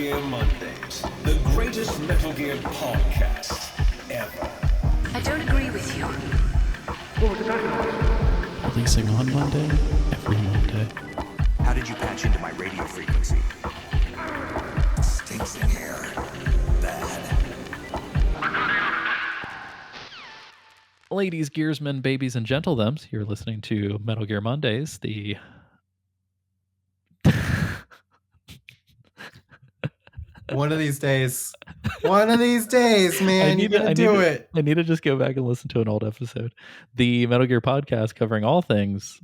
Gear Mondays, the greatest Metal Gear podcast ever. I don't agree with you. Releasing on Monday, every Monday. How did you patch into my radio frequency? Stinks in here. Bad. Ladies, gearsmen, babies, and gentlethems, you're listening to Metal Gear Mondays, the... One of these days, man, you're gonna do it. I need to just go back and listen to an old episode. The Metal Gear podcast covering all things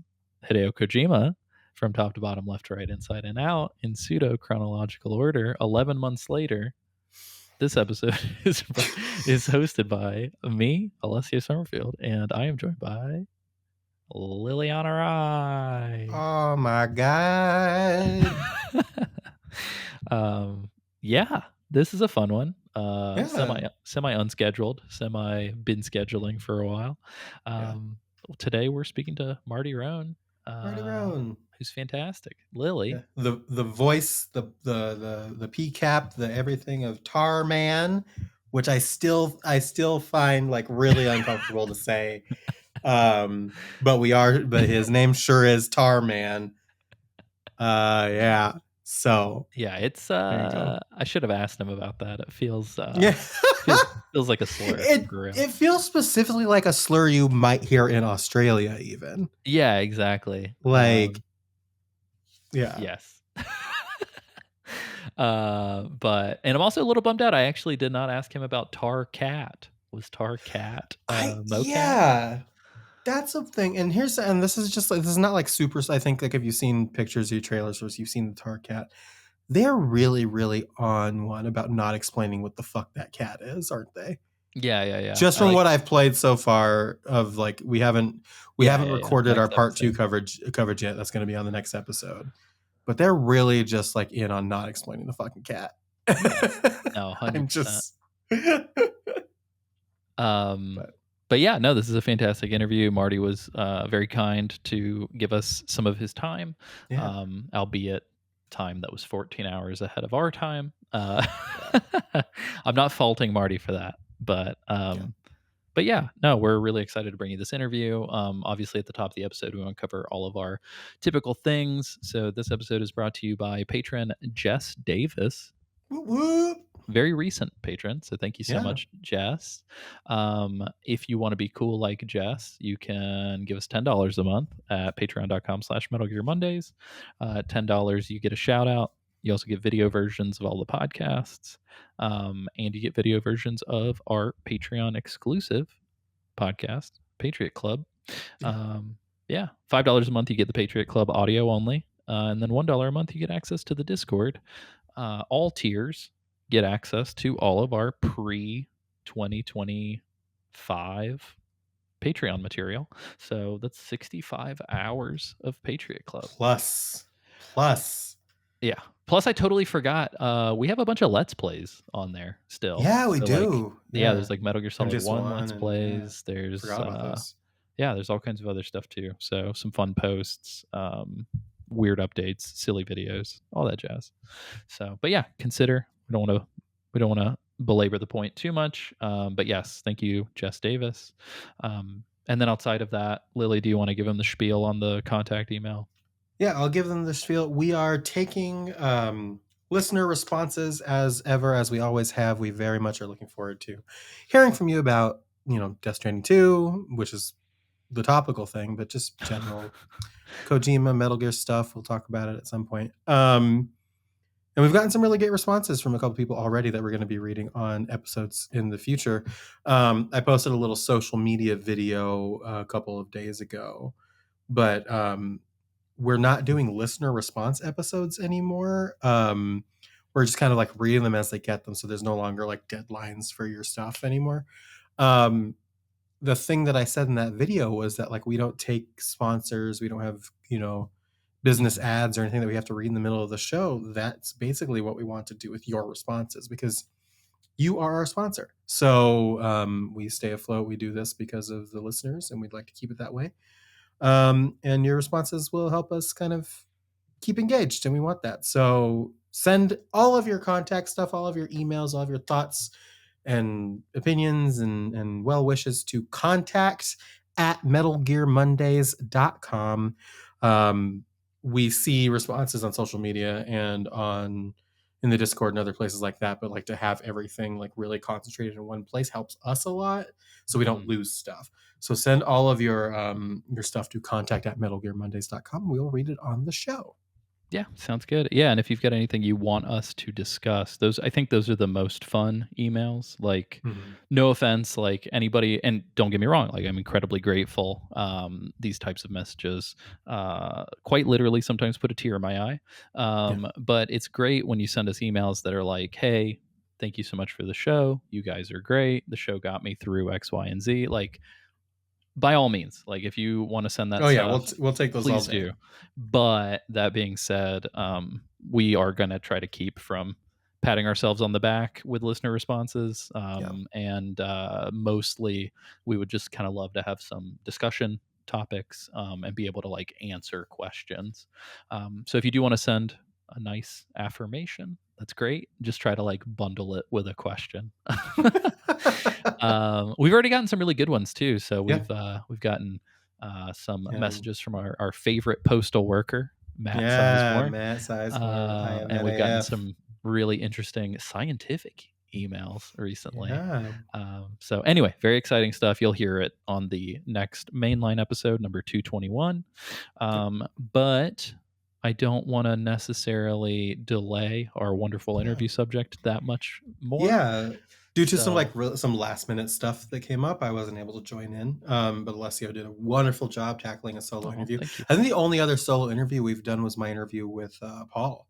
Hideo Kojima, from top to bottom, left to right, inside and out, in pseudo chronological order. 11 months later, this episode is hosted by me, Alessio Summerfield, and I am joined by Liliana Rai. Oh my god! Yeah, this is a fun one. Yeah. Semi unscheduled, semi been scheduling for a while. Today we're speaking to Marty Rhone. Marty Rhone, who's fantastic. Lily, the voice, the PCAP, the everything of Tarman, which I still find like really uncomfortable to say. But his name sure is Tarman. Yeah. So yeah, it's there you go. I should have asked him about that. It feels Yeah. feels like a slur. It feels specifically like a slur you might hear in Australia, even. Yeah, exactly. Like, yeah. Yes. But I'm also a little bummed out. I actually did not ask him about Tar Cat. Was Tar Cat mocap? Yeah. That's something. And this is not like super. I think like if you've seen pictures or trailers or you've seen the Tar Cat, they're really, really on one about not explaining what the fuck that cat is, aren't they? Yeah. Just from what I've played so far, of like we haven't recorded our part 2 coverage yet. That's going to be on the next episode. But they're really just like in on not explaining the fucking cat. No, 100%. I'm just. But yeah, no, this is a fantastic interview. Marty was very kind to give us some of his time, albeit time that was 14 hours ahead of our time. I'm not faulting Marty for that, but yeah, no, we're really excited to bring you this interview. Obviously, at the top of the episode, we want to cover all of our typical things. So this episode is brought to you by patron Jess Davis. Whoop, whoop. Very recent patron, so thank you so much, Jess. If you want to be cool like Jess, you can give us $10 a month at patreon.com/Metal Gear Mondays. $10, you get a shout out. You also get video versions of all the podcasts, and you get video versions of our Patreon exclusive podcast, Patriot Club. $5 a month, you get the Patriot Club audio only, and then $1 a month, you get access to the Discord. All tiers get access to all of our pre-2025 Patreon material. So that's 65 hours of Patriot Club. Plus. Yeah. Plus, I totally forgot. We have a bunch of Let's Plays on there still. Yeah, we do. There's like Metal Gear Solid 1 Let's Plays. There's there's all kinds of other stuff too. So some fun posts, weird updates, silly videos, all that jazz. So, but yeah, consider. We don't want to belabor the point too much. But yes, thank you, Jess Davis. And then outside of that, Lily, do you want to give them the spiel on the contact email? Yeah, I'll give them the spiel. We are taking listener responses as ever, as we always have. We very much are looking forward to hearing from you about, Death Stranding 2, which is the topical thing, but just general Kojima, Metal Gear stuff. We'll talk about it at some point. And we've gotten some really great responses from a couple people already that we're going to be reading on episodes in the future. I posted a little social media video a couple of days ago, but we're not doing listener response episodes anymore. We're just kind of like reading them as they get them. So there's no longer like deadlines for your stuff anymore. The thing that I said in that video was that like we don't take sponsors. We don't have, business ads or anything that we have to read in the middle of the show. That's basically what we want to do with your responses, because you are our sponsor. So we stay afloat. We do this because of the listeners, and we'd like to keep it that way. And your responses will help us kind of keep engaged, and we want that. So send all of your contact stuff, all of your emails, all of your thoughts and opinions and well wishes to contact@metalgearmondays.com. We see responses on social media and on in the Discord and other places like that, but like to have everything like really concentrated in one place helps us a lot, so we don't Mhm. lose stuff. So send all of your stuff to contact@metalgearmondays.com. We'll read it on the show. Yeah, sounds good. Yeah, and if you've got anything you want us to discuss, I think those are the most fun emails. Like, Mhm. no offense, like anybody, and don't get me wrong, like I'm incredibly grateful. These types of messages, quite literally, sometimes put a tear in my eye. Yeah. But it's great when you send us emails that are like, "Hey, thank you so much for the show. You guys are great. The show got me through X, Y, and Z." Like, by all means, like if you want to send that Oh yeah, stuff, we'll take those all please day. do. But that being said, we are going to try to keep from patting ourselves on the back with listener responses. Yeah. And mostly we would just kind of love to have some discussion topics, and be able to like answer questions. So if you do want to send a nice affirmation, that's great. Just try to like bundle it with a question. We've already gotten some really good ones too. So Yeah. we've gotten some Yeah. messages from our favorite postal worker, Matt Yeah, Sizemore, Matt Sizemore, and we've gotten IMNAF. some really interesting scientific emails recently. Yeah. So anyway, very exciting stuff. You'll hear it on the next mainline episode, number 221. Yep. But I don't want to necessarily delay our wonderful Yeah. interview subject that much more. Yeah. Due to some So some last minute stuff that came up, I wasn't able to join in. But Alessio did a wonderful job tackling a solo interview. thank you. I think the only other solo interview we've done was my interview with Paul.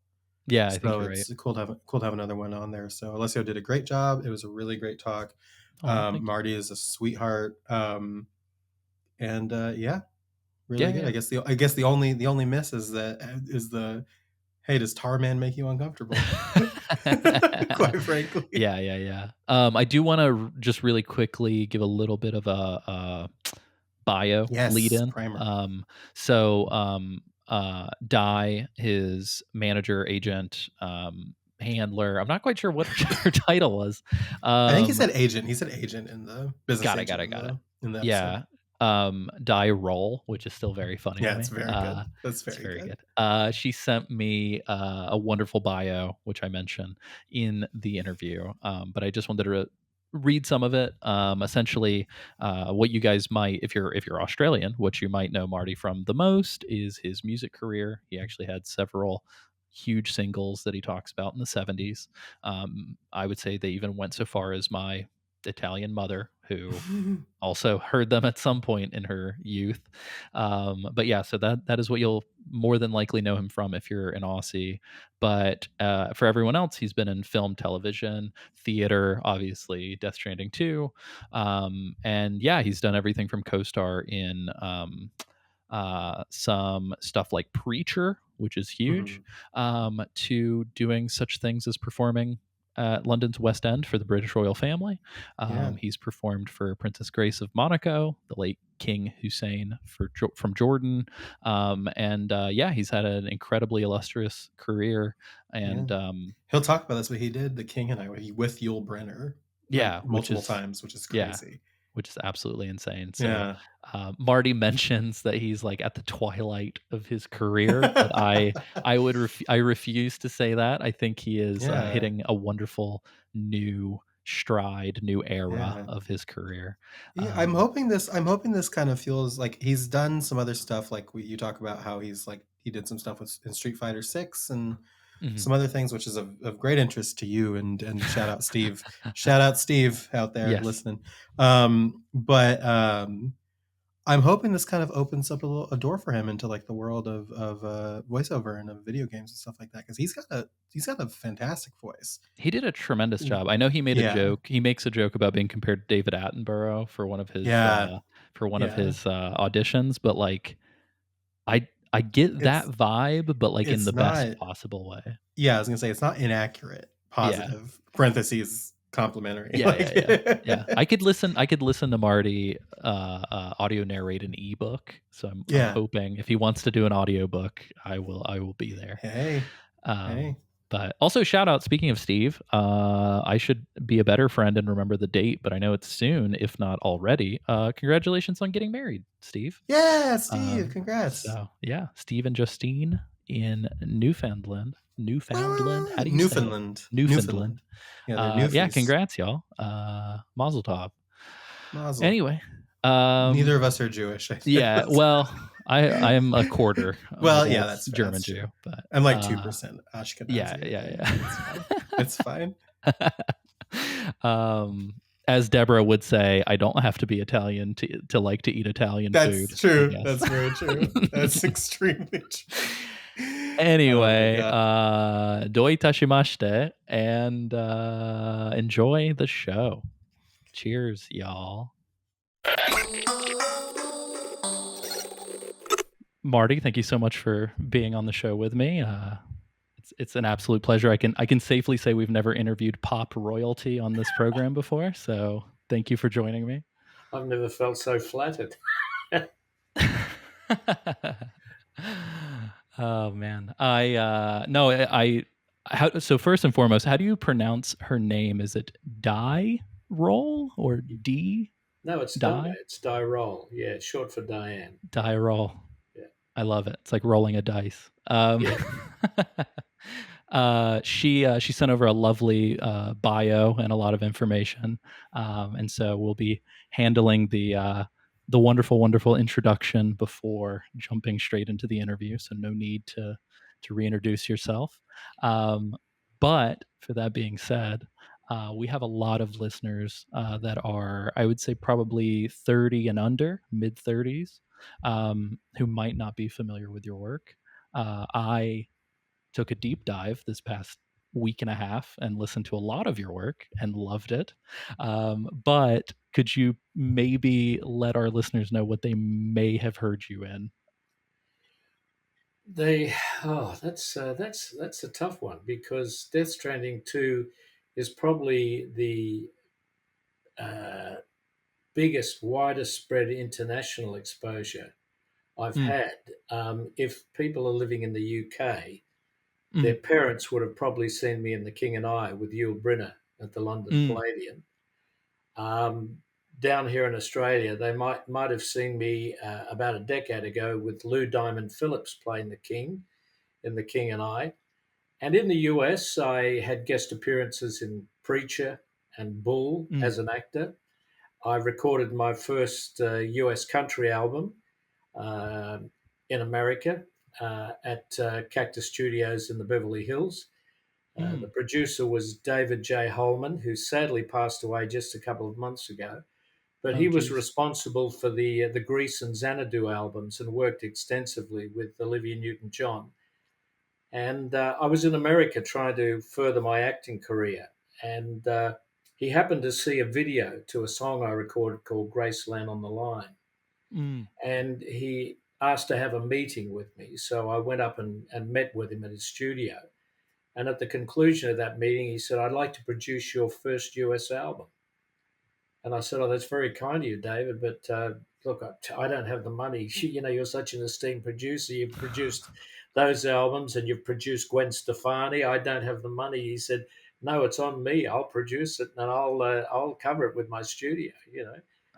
Yeah, I think So you're right. it's cool to have another one on there. So Alessio did a great job. It was a really great talk. Oh, thank you. Marty is a sweetheart. And yeah, really Yeah, good. yeah. I guess the only miss is the hey, does Tarman make you uncomfortable? Quite frankly. Yeah. I do want to just really quickly give a little bit of a bio lead Yes, in. primer. Di, his manager, agent, handler. I'm not quite sure what her title was. I think he said agent. He said agent in the business Got it. agent Got it. in the episode. Yeah. Die roll, which is still very funny Yeah, to it's me. very good. That's It's very very good. good. She sent me a wonderful bio, which I mentioned in the interview. But I just wanted to read some of it. Essentially, what you guys might, if you're Australian, what you might know Marty from the most is his music career. He actually had several huge singles that he talks about in the 70s. I would say they even went so far as my Italian mother, who also heard them at some point in her youth. But yeah, so that is what you'll more than likely know him from if you're an Aussie. But for everyone else, he's been in film, television, theater, obviously Death Stranding 2. And yeah, he's done everything from co-star in some stuff like Preacher, which is huge, to doing such things as performing at London's West End for the British royal family. Yeah. He's performed for Princess Grace of Monaco, the late King Hussein from Jordan, and yeah, he's had an incredibly illustrious career. And he'll talk about this, what he did, the King and I, with Yul Brynner, yeah, multiple times, which is yeah, crazy. which is absolutely insane. So Yeah. Marty mentions that he's like at the twilight of his career, but I refuse to say that. I think he is Yeah. hitting a wonderful new stride, new era Yeah. of his career. Yeah, I'm hoping this kind of feels like he's done some other stuff, like you talk about how he's like he did some stuff in Street Fighter 6 and Mhm. some other things, which is of great interest to you, and shout out Steve. Shout out Steve out there Yes. listening. But I'm hoping this kind of opens up a door for him into like the world of voiceover and of video games and stuff like that, because he's got a fantastic voice. He did a tremendous job. I know he made a joke. He makes a joke about being compared to David Attenborough for one of his auditions, but like I get that vibe, but like in the best possible way. Yeah, I was gonna say it's not inaccurate. Positive parentheses complimentary. Yeah. I could listen to Marty audio narrate an ebook. So I'm hoping if he wants to do an audiobook, I will be there. Hey. But also shout out, speaking of Steve, I should be a better friend and remember the date, but I know it's soon, if not already. Congratulations on getting married, Steve. Yeah, Steve, congrats. So yeah, Steve and Justine in Newfoundland. Newfoundland? How do you say it? Newfoundland. Newfoundland. Yeah, they're Yeah, Newfies. congrats, y'all. Mazel tov. Mazel. Anyway, Neither of us are Jewish. yeah, well, I am a quarter. Well, of yeah, that's fair, German that's Jew, but I'm like 2% Ashkenazi. yeah. It's fine. As Deborah would say, I don't have to be Italian to like to eat Italian food. That's true. That's very true. That's extremely true. Anyway, Oh doi tashimashite, and enjoy the show. Cheers, y'all. Marty, thank you so much for being on the show with me. It's an absolute pleasure. I can safely say we've never interviewed pop royalty on this program before, so thank you for joining me. I've never felt so flattered. Oh man, so first and foremost, how do you pronounce her name? Is it Die Roll or D? No, it's Die? It's Die Roll. Yeah, it's short for Diane. Die Roll. Yeah. I love it. It's like rolling a dice. She sent over a lovely bio and a lot of information, and so we'll be handling the wonderful introduction before jumping straight into the interview. So no need to reintroduce yourself. But for that being said, we have a lot of listeners that are, I would say, probably 30 and under, mid 30s, who might not be familiar with your work. I took a deep dive this past week and a half and listened to a lot of your work and loved it. But could you maybe let our listeners know what they may have heard you in? That's a tough one, because Death Stranding 2 is probably the biggest, widest spread international exposure I've had. If people are living in the UK, their parents would have probably seen me in The King and I with Yul Brynner at the London Palladium. Down here in Australia, they might have seen me about a decade ago with Lou Diamond Phillips playing the King in The King and I. And in the US, I had guest appearances in Preacher and Bull as an actor. I recorded my first US country album in America at Cactus Studios in the Beverly Hills. The producer was David J. Holman, who sadly passed away just a couple of months ago. But he was responsible for the Grease and Xanadu albums and worked extensively with Olivia Newton-John. And I was in America trying to further my acting career. And he happened to see a video to a song I recorded called Graceland on the Line. And he asked to have a meeting with me. So I went up and met with him at his studio. And at the conclusion of that meeting, he said, "I'd like to produce your first US album." And I said, "Oh, that's very kind of you, David, but look, I don't have the money. You're such an esteemed producer. You've produced those albums and you've produced Gwen Stefani. I don't have the money." He said, "No, it's on me. I'll produce it and I'll cover it with my studio."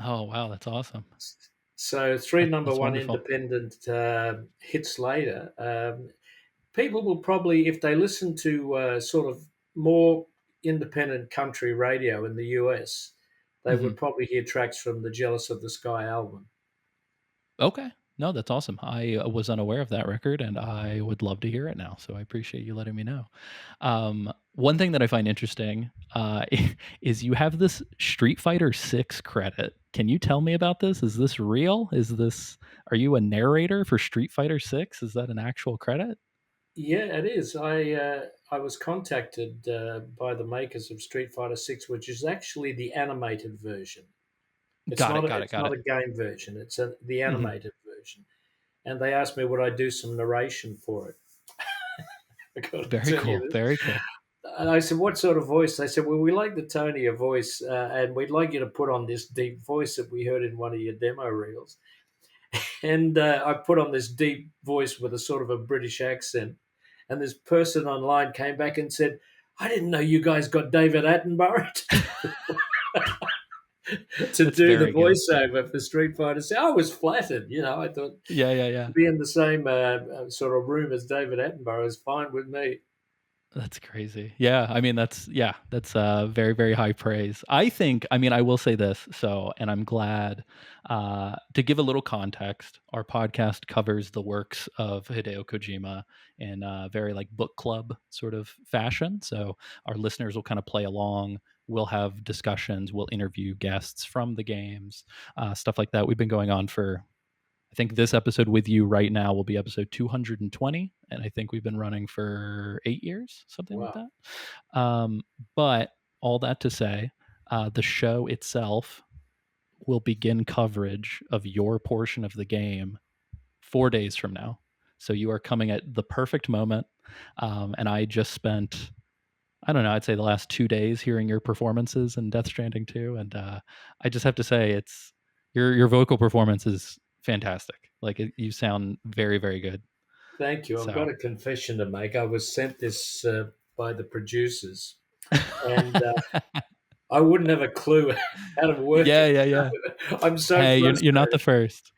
Oh wow, that's awesome. So three number That's one wonderful. independent hits later, people will probably, if they listen to sort of more independent country radio in the US, they would probably hear tracks from the Jealous of the Sky album. Okay. No, that's awesome. I was unaware of that record and I would love to hear it now. So I appreciate you letting me know. One thing that I find interesting is you have this Street Fighter 6 credit. Can you tell me about this? Is this real? Are you a narrator for Street Fighter 6? Is that an actual credit? Yeah, it is. I was contacted by the makers of Street Fighter 6, which is actually the animated version. It's Got not it. a game version. It's the Mhm. animated version. And they asked me would I do some narration for it. I got to Very tell you cool. this. Very cool. And I said, "What sort of voice?" They said, "Well, we like the tone of your voice, and we'd like you to put on this deep voice that we heard in one of your demo reels." And I put on this deep voice with a sort of a British accent. and this person online came back and said, "I didn't know you guys got David Attenborough to That's do the very good. voiceover for Street Fighter." So I was flattered. I thought Yeah, yeah, yeah. to be in the same sort of room as David Attenborough is fine with me. That's crazy. Yeah, I mean that's very very high praise. I mean I will say this. So, and I'm glad to give a little context. Our podcast covers the works of Hideo Kojima in a very like book club sort of fashion. So our listeners will kind of play along. We'll have discussions. We'll interview guests from the games, stuff like that. We've been going on for, I think this episode with you right now will be episode 220, and I think we've been running for 8 years, something like Wow. that. But all that to say, the show itself will begin coverage of your portion of the game 4 days from now. So you are coming at the perfect moment. And I just spent, I don't know, I'd say the last 2 days hearing your performances in Death Stranding 2. And I just have to say, it's your vocal performance is fantastic. Like you sound very, very good. Thank you. I've got So a confession to make. I was sent this by the producers, and I wouldn't have a clue how to work yeah, it. yeah, yeah. I'm so Hey, you're not the frustrated. first.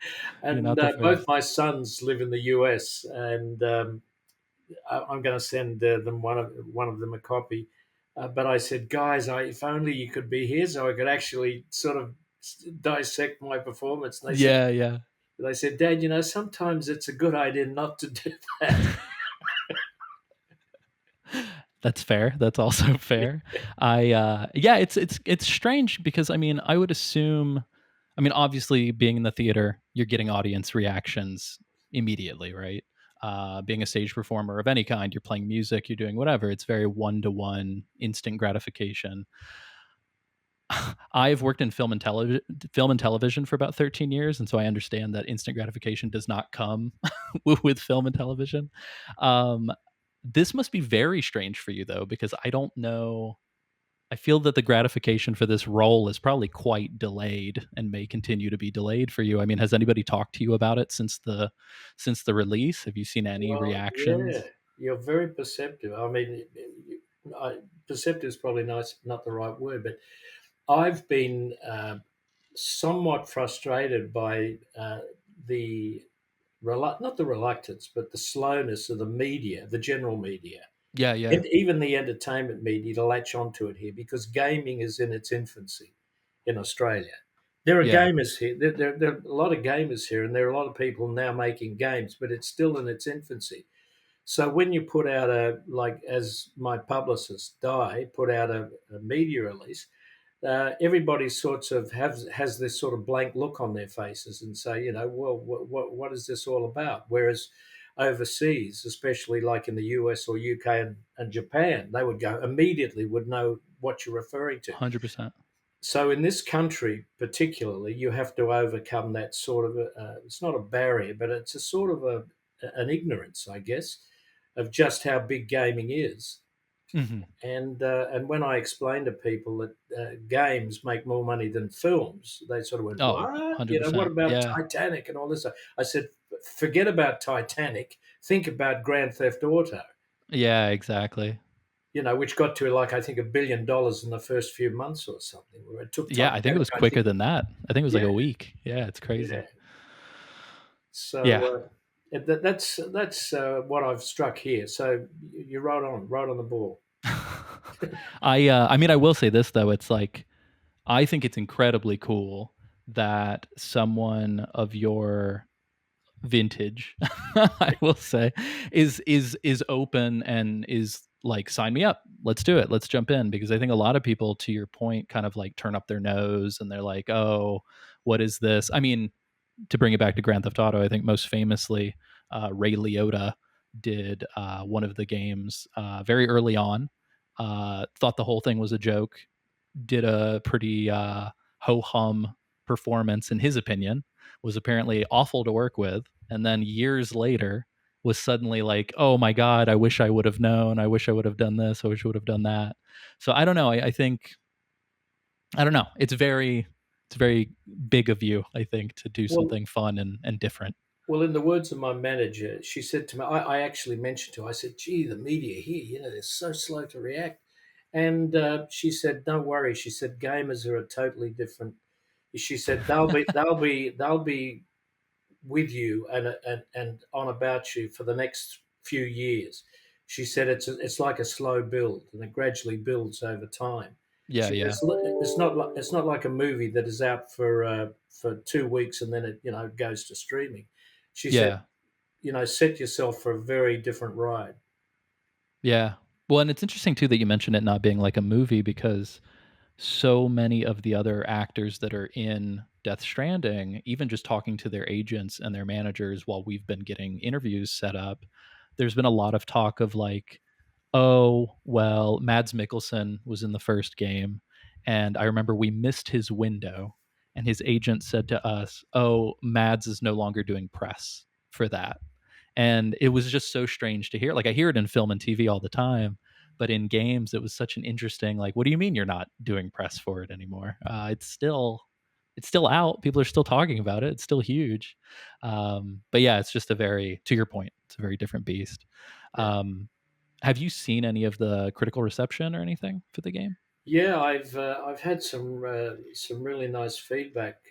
You're And not the both first. my sons live in the US, and I'm going to send them one of them a copy. But I said, guys, if only you could be here, so I could actually sort of dissect my performance. And Yeah, yeah. they said, Dad, sometimes it's a good idea not to do that. That's fair. That's also fair. Yeah, it's strange because I mean, I would assume, I mean, obviously being in the theater, you're getting audience reactions immediately, right? Being a stage performer of any kind, you're playing music, you're doing whatever. It's very one-to-one, instant gratification. I've worked in film and television for about 13 years, and so I understand that instant gratification does not come with film and television. Um, this must be very strange for you though, because I don't know. I feel that the gratification for this role is probably quite delayed and may continue to be delayed for you. I mean, has anybody talked to you about it since the release? Have you seen any Well, yeah, reactions? you're very perceptive. I mean, perceptive is probably not the right word, but I've been somewhat frustrated by the not the reluctance, but the slowness of the media, the general media, Yeah, yeah, and even the entertainment media to latch onto it here, because gaming is in its infancy in Australia. There are yeah, gamers here. There are a lot of gamers here, and there are a lot of people now making games, but it's still in its infancy. So when you put out as my publicist Di put out a media release, everybody sorts of has this sort of blank look on their faces and say, well, what is this all about? Whereas overseas, especially like in the US or UK and Japan, they would go immediately, would know what you're referring to. 100%. So in this country, particularly, you have to overcome that sort of it's not a barrier, but it's a sort of an ignorance, I guess, of just how big gaming is. Hmm. And when I explain to people that games make more money than films, they sort of went, Oh, "What? What 100%. about Yeah, Titanic and all this stuff?" I said, "Forget about Titanic. Think about Grand Theft Auto." yeah, exactly. Which got to like I think $1 billion in the first few months or something. Where it took Yeah, I think it Titanic, was I think, quicker than that. I think it was like yeah, a week. Yeah, it's yeah. crazy. Yeah. So that's what I've struck here. So you're right on the ball. I mean I will say this though, it's like I think it's incredibly cool that someone of your vintage I will say is open and is like sign me up. Let's do it. Let's jump in because I think a lot of people to your point kind of like turn up their nose and they're like, "Oh, what is this?" I mean, to bring it back to Grand Theft Auto, I think most famously, Ray Liotta did one of the games very early on. Thought the whole thing was a joke. Did a pretty ho hum performance, in his opinion. Was apparently awful to work with, and then years later was suddenly like, "Oh my god, I wish I would have known. I wish I would have done this. I wish I would have done that." So I don't know. I think I don't know. It's very big of you, I think, to do Well, something fun and different. Well, in the words of my manager, she said to me, I actually mentioned to her, I said, gee, the media here, they're so slow to react. And she said, don't worry. She said, gamers are a totally different. She said, they'll be with you and on about you for the next few years. She said it's like a slow build and it gradually builds over time. Yeah, She, yeah, it's not like a movie that is out for 2 weeks and then it goes to streaming. She said, yeah, set yourself for a very different ride. yeah. Well, and it's interesting too that you mentioned it not being like a movie because so many of the other actors that are in Death Stranding, even just talking to their agents and their managers while we've been getting interviews set up, there's been a lot of talk of like, oh, well, Mads Mikkelsen was in the first game, and I remember we missed his window, and his agent said to us, oh, Mads is no longer doing press for that. And it was just so strange to hear. Like I hear it in film and TV all the time, but in games it was such an interesting like, what do you mean you're not doing press for it anymore? It's still out. People are still talking about it. It's still huge. But yeah, it's just a very, to your point, it's a very different beast. Yeah. Um, have you seen any of the critical reception or anything for the game? Yeah, I've had some really nice feedback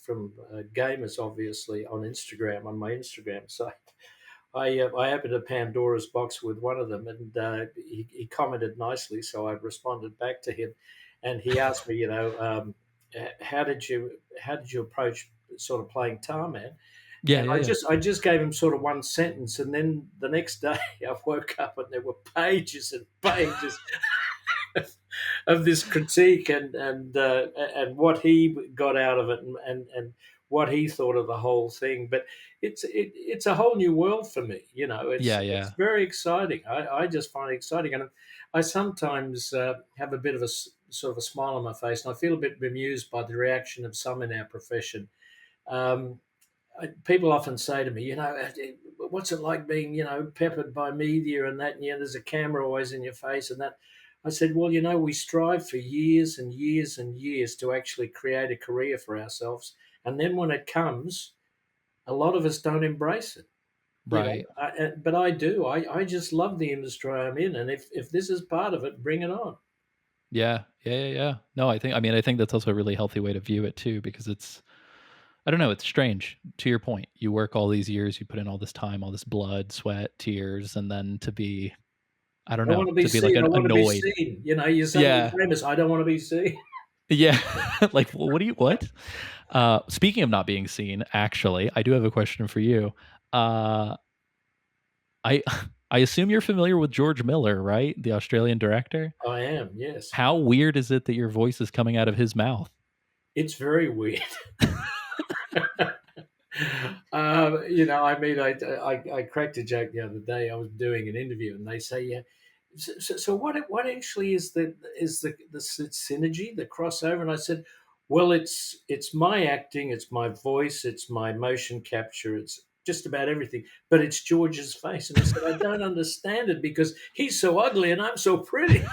from gamers, obviously on Instagram on my Instagram site. I opened a Pandora's box with one of them, and he commented nicely, so I responded back to him, and he asked me, how did you approach sort of playing Tarman? Yeah, And yeah, yeah. I just gave him sort of one sentence, and then the next day I woke up and there were pages and pages of this critique and what he got out of it and what he thought of the whole thing. But it's a whole new world for me. Yeah, It's yeah. very exciting. I just find it exciting, and I sometimes have a bit of sort of a smile on my face, and I feel a bit bemused by the reaction of some in our profession. Um, People often say to me, what's it like being, peppered by media and that, and there's a camera always in your face and that. I said, well, we strive for years and years and years to actually create a career for ourselves. And then when it comes, a lot of us don't embrace it, Right. but I do. I just love the industry I'm in. And if this is part of it, bring it on. Yeah, yeah, yeah, yeah. No, I think that's also a really healthy way to view it too, because I don't know, it's strange. To your point, you work all these years, you put in all this time, all this blood, sweat, tears, and then to be, I don't I don't want know, to be to be like seen. I want to be annoyed. seen. You're suddenly Yeah, famous. I don't want to be seen. yeah. Like, what do you, what? Speaking of not being seen, actually, I do have a question for you. Uh, I, I assume you're familiar with George Miller, right? The Australian director. I am, yes. How weird is it that your voice is coming out of his mouth? It's very weird. I cracked a joke the other day. I was doing an interview, and they say, "Yeah, so what actually is the synergy, the crossover?" And I said, "Well, it's my acting, it's my voice, it's my motion capture, it's just about everything, but it's George's face." And I said, "I don't understand it because he's so ugly and I'm so pretty."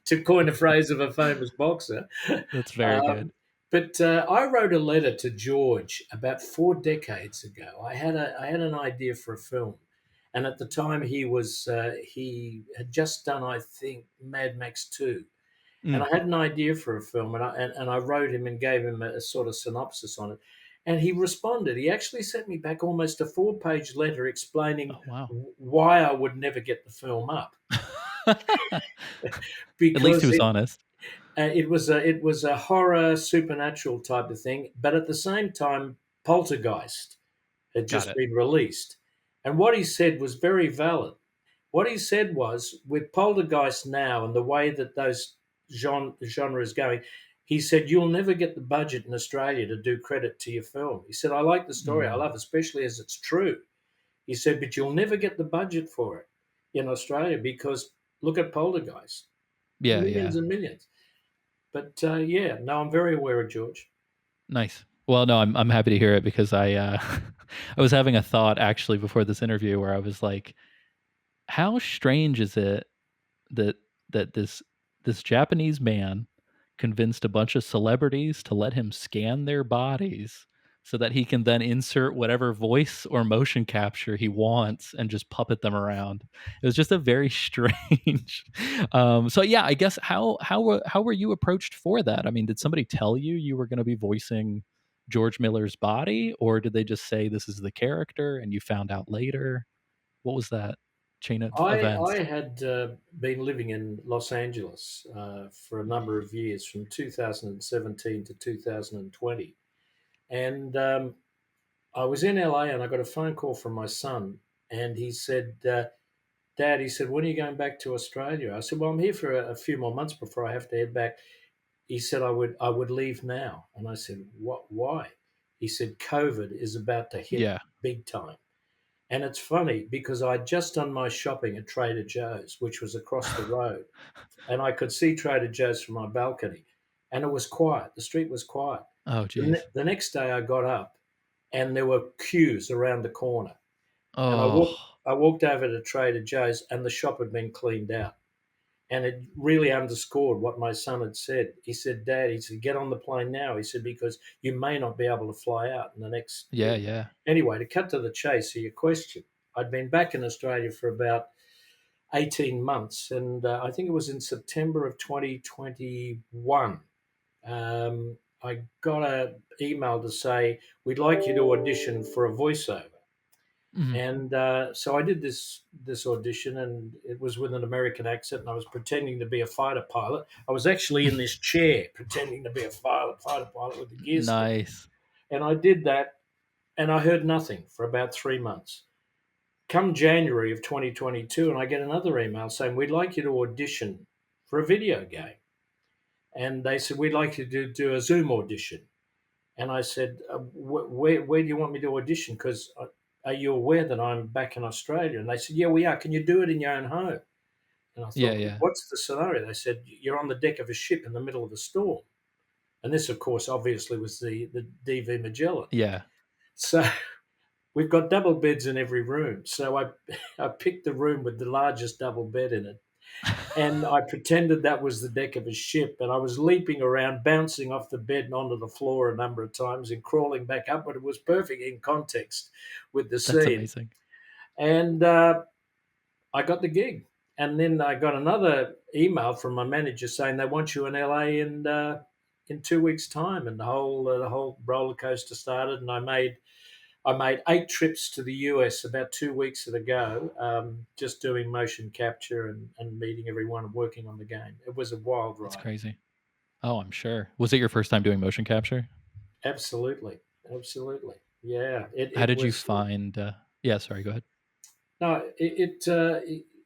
To coin a phrase of a famous boxer. That's very good. Um, but I wrote a letter to George about 4 decades ago. I had an idea for a film, and at the time he had just done, I think, Mad Max 2, and Mm. I had an idea for a film, and I wrote him and gave him a sort of synopsis on it, and he responded. He actually sent me back almost a 4-page letter explaining Oh wow. why I would never get the film up At least he because was honest. it was a horror supernatural type of thing, but at the same time, Poltergeist had Got just it. been released, and what he said was very valid. What he said was, with Poltergeist now and the way that those genre is going, he said you'll never get the budget in Australia to do credit to your film. He said I like the story, I Mm. love, it, especially as it's true. He said, but you'll never get the budget for it in Australia because look at Poltergeist, Yeah, millions yeah. and millions. But yeah, no, I'm very aware of George. Nice. Well, no, I'm happy to hear it because I was having a thought actually before this interview where I was like, how strange is it that this Japanese man convinced a bunch of celebrities to let him scan their bodies so that he can then insert whatever voice or motion capture he wants and just puppet them around. It was just a very strange. So yeah, I guess how were you approached for that? I mean, did somebody tell you you were going to be voicing George Miller's body, or did they just say this is the character and you found out later? What was that chain of events? I had been living in Los Angeles for a number of years, from 2017 to 2020, and I was in LA, and I got a phone call from my son, and he said, "Dad," he said, "when are you going back to Australia?" I said, "Well, I'm here for a few more months before I have to head back." He said, I would leave now," and I said, "What? Why?" He said, "COVID is about to hit Yeah. big time." And it's funny because I'd just done my shopping at Trader Joe's, which was across the road, and I could see Trader Joe's from my balcony, and it was quiet. The street was quiet. Oh, geez. The next day, I got up, and there were queues around the corner, and Oh, I walked over to Trader Joe's, and the shop had been cleaned out. And it really underscored what my son had said. He said, "Dad," he said, "get on the plane now." He said, "because you may not be able to fly out in the next yeah, year." yeah. Anyway, to cut to the chase of your question, I'd been back in Australia for about 18 months. And I think it was in September of 2021. I got an email to say, "We'd like you to audition for a voiceover." Mhm. And so I did this audition, and it was with an American accent, and I was pretending to be a fighter pilot. I was actually in this chair pretending to be a fighter pilot with the gear stick, Nice. and I did that, and I heard nothing for about 3 months. Come January of 2022, and I get another email saying, "We'd like you to audition for a video game," and they said, "We'd like you to do a Zoom audition." And I said, where do you want me to audition? Because are you aware that I'm back in Australia?" And they said, "Yeah, we are. Can you do it in your own home?" And I Yeah, thought, yeah. "What's the scenario?" They said, "You're on the deck of a ship in the middle of a storm." And this, of course, obviously was the DV Magellan. Yeah. So we've got double beds in every room. So I picked the room with the largest double bed in it, and I pretended that was the deck of a ship, and I was leaping around, bouncing off the bed and onto the floor a number of times and crawling back up, but it was perfect in context with the That's scene. amazing. And I got the gig. And then I got another email from my manager saying they want you in LA in 2 weeks' time, and the whole roller coaster started. And I made 8 trips to the US about 2 weeks ago, just doing motion capture and meeting everyone and working on the game. It was a wild That's ride. crazy. Oh, I'm sure. Was it your first time doing motion capture? Absolutely. Absolutely. Yeah. How It did you was, find yeah, sorry, go ahead. no,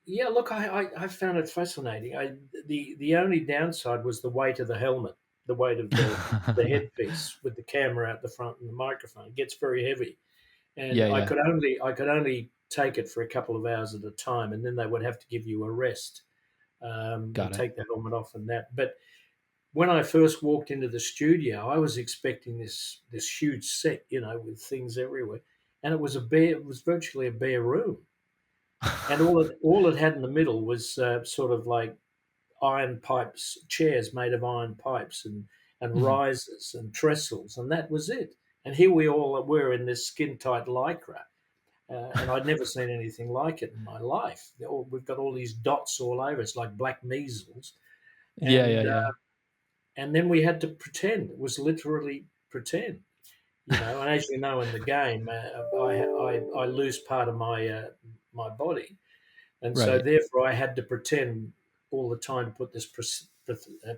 yeah, look, I found it fascinating. The only downside was the weight of the helmet, the weight of the headpiece with the camera out the front and the microphone. It gets very heavy. And Yeah, yeah. I could only take it for a couple of hours at a time, and then they would have to give you a rest and Got it. take the helmet off and that. But when I first walked into the studio, I was expecting this huge set, with things everywhere, and it was virtually a bare room, and all it had in the middle was sort of like iron pipes, chairs made of iron pipes, and Mhm. risers and trestles, and that was it. And here we all were in this skin tight lycra. And I'd never seen anything like it in my life. We've got all these dots all over. It's like black measles, Yeah, yeah, and yeah. and then we had to pretend. It was literally pretend, And as you know, in the game, I lose part of my body, and so Right. therefore I had to pretend all the time to put this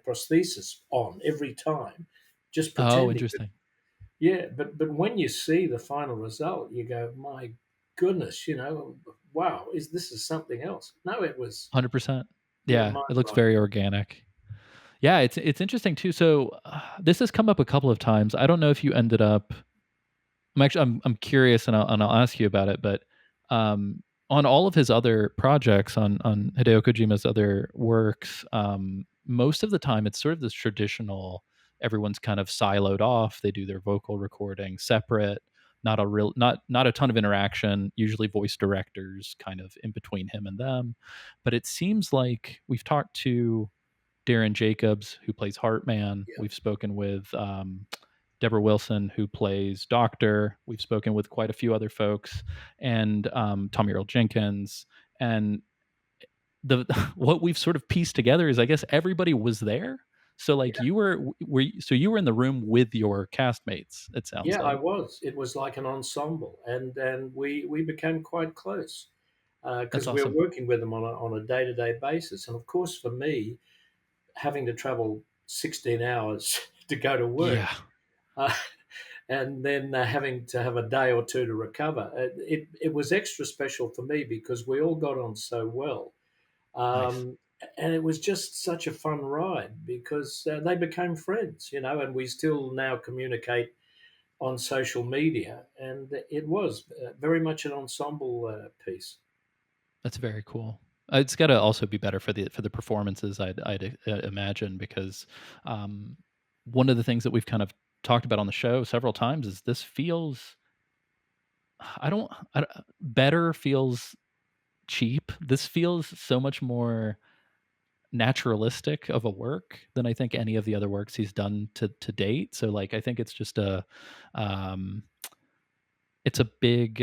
prosthesis on every time, just Oh, pretending. interesting. Yeah, but when you see the final result, you go, "My goodness, wow, is something else?" No, it was, 100%. yeah, Yeah, mind it looks blowing. very organic. Yeah, it's interesting too. So, this has come up a couple of times. I don't know if you ended up I'm curious, and I'll ask you about it, but, on all of his other projects, on Hideo Kojima's other works, most of the time, it's sort of this traditional everyone's kind of siloed off, they do their vocal recording separate, not a ton of interaction, usually voice directors kind of in between him and them, but it seems like we've talked to Darren Jacobs, who plays Heartman, Yeah, we've spoken with, Deborah Wilson, who plays Doctor. We've spoken with quite a few other folks, and Tommy Earl Jenkins. And the what we've sort of pieced together is, I guess, everybody was there. So like you were in the room with your castmates, it sounds Yeah, I like. was. It was like an ensemble, and we became quite close That's because we were awesome. working with them on a day to day basis. And of course, for me, having to travel 16 hours to go to work, Yeah. uh, and then having to have a day or two to recover, it was extra special for me because we all got on so well. Nice. Um, and it was just such a fun ride because they became friends, and we still now communicate on social media, and it was very much an ensemble piece. That's very cool. It's got to also be better for the performances, I'd imagine, because um, one of the things that we've kind of talked about on the show several times is this feels I don't better feels cheap. This feels so much more naturalistic of a work than I think any of the other works he's done to date. So like I think it's just um it's a big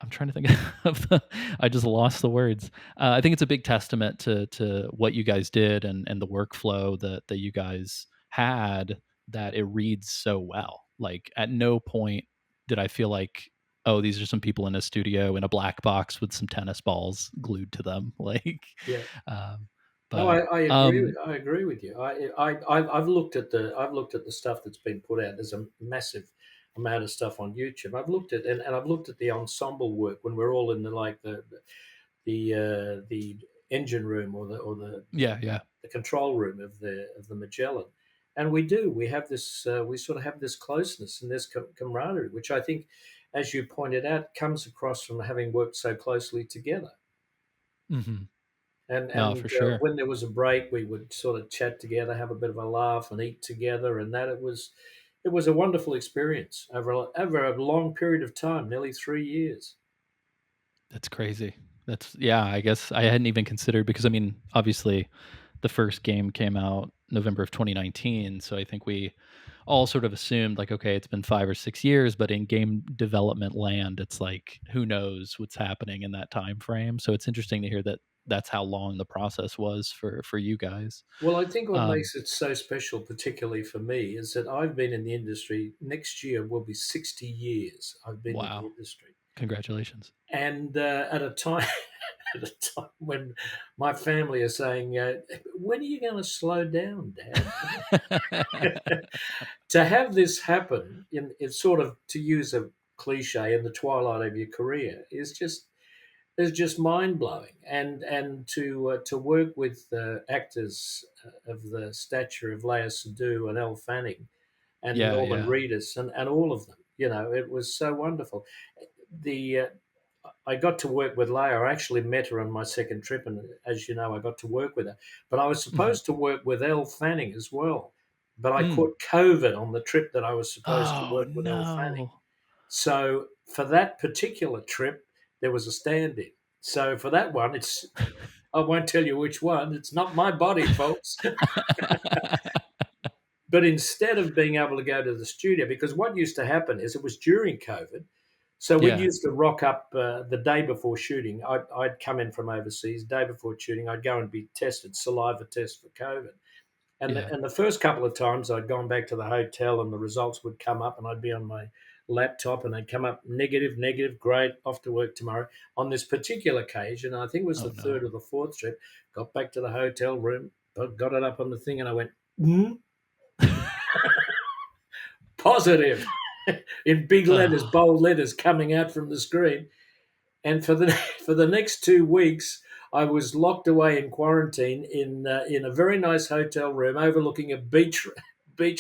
I'm trying to think of I just lost the words. I think it's a big testament to what you guys did and the workflow that you guys had, that it reads so well. Like at no point did I feel like, oh, these are some people in a studio in a black box with some tennis balls glued to them. Like, Yeah. um, No, but I agree. I agree with you. I've looked at the stuff that's been put out. There's a massive amount of stuff on YouTube. I've looked at and I've looked at the ensemble work when we're all in the engine room yeah, yeah. the control room of the Magellan, and we have this we sort of have this closeness and this camaraderie, which I think, as you pointed out, comes across from having worked so closely together. Hmm. And No, and for sure. when there was a break, we would sort of chat together, have a bit of a laugh, and eat together, and that it was a wonderful experience over a long period of time, nearly 3 years. That's crazy. That's yeah, I guess I hadn't even considered, because I mean, obviously the first game came out November of 2019, so I think we all sort of assumed like, okay, it's been 5 or 6 years, but in game development land, it's like who knows what's happening in that time frame. So it's interesting to hear that that's how long the process was for you guys. Well, I think what Um makes it so special, particularly for me, is that I've been in the industry. Next year will be 60 years I've been in the wow. industry, Congratulations. and at a time at a time when my family are saying, "When are you going to slow down, Dad?" To have this happen in it's sort of, to use a cliche, in the twilight of your career is just mind blowing, and to work with actors of the stature of Leia Sadu and Elle Fanning and Yeah, Norman yeah. Reedus and all of them. It was so wonderful. The I got to work with Leia. I actually met her on my second trip, and as you know, I got to work with her. But I was Mhm. supposed to work with Elle Fanning as well. But I Mm. caught COVID on the trip that I was supposed to Oh work with Elle Fanning. no. So for that particular trip, there was a stand-in. So for that one, I won't tell you which one. It's not my body, folks. But instead of being able to go to the studio, because what used to happen is it was during COVID, so we Yeah, used to rock up the day before shooting. I'd come in from overseas, day before shooting. I'd go and be tested, saliva test for COVID. And yeah. the first couple of times I'd gone back to the hotel and the results would come up, and I'd be on my laptop and they'd come up negative, negative, great, off to work tomorrow. On this particular occasion, I think it was Oh the third no. or the fourth trip, got back to the hotel room, got it up on the thing, and I went, "Hmm? Positive," in big letters, Oh, bold letters coming out from the screen. And for the for the next 2 weeks, I was locked away in quarantine in a very nice hotel room overlooking a beach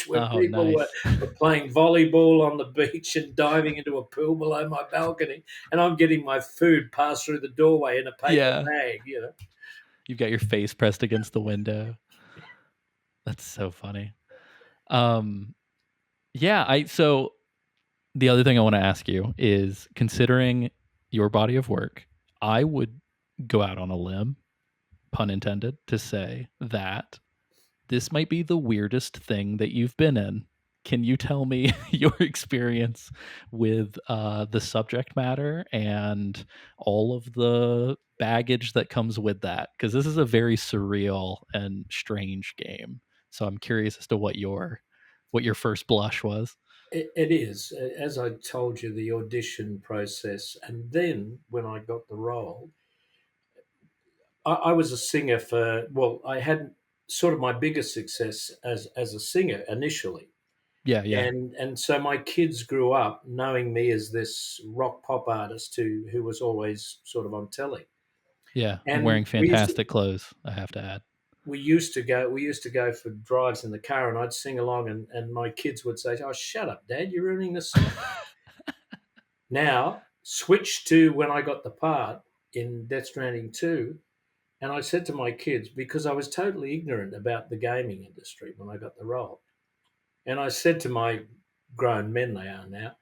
where oh, people nice. were playing volleyball on the beach and diving into a pool below my balcony, and I'm getting my food passed through the doorway in a paper Yeah, bag. you've got your face pressed against the window. That's so funny. Um, yeah, I so the other thing I want to ask you is, considering your body of work, I would go out on a limb, pun intended, to say that this might be the weirdest thing that you've been in. Can you tell me your experience with the subject matter and all of the baggage that comes with that? Because this is a very surreal and strange game. So I'm curious as to what your first blush was. It is, as I told you, the audition process, and then when I got the role, I was a singer for. Well, I had sort of my biggest success as a singer initially, Yeah, yeah, and so my kids grew up knowing me as this rock pop artist who was always sort of on telly, yeah. And and wearing fantastic clothes, I have to add. we used to go for drives in the car, and I'd sing along, and my kids would say, "Oh, shut up, Dad, you're ruining the song." Now, switch to when I got the part in Death Stranding 2, and I said to my kids, because I was totally ignorant about the gaming industry when I got the role, and I said to my grown men, they are now,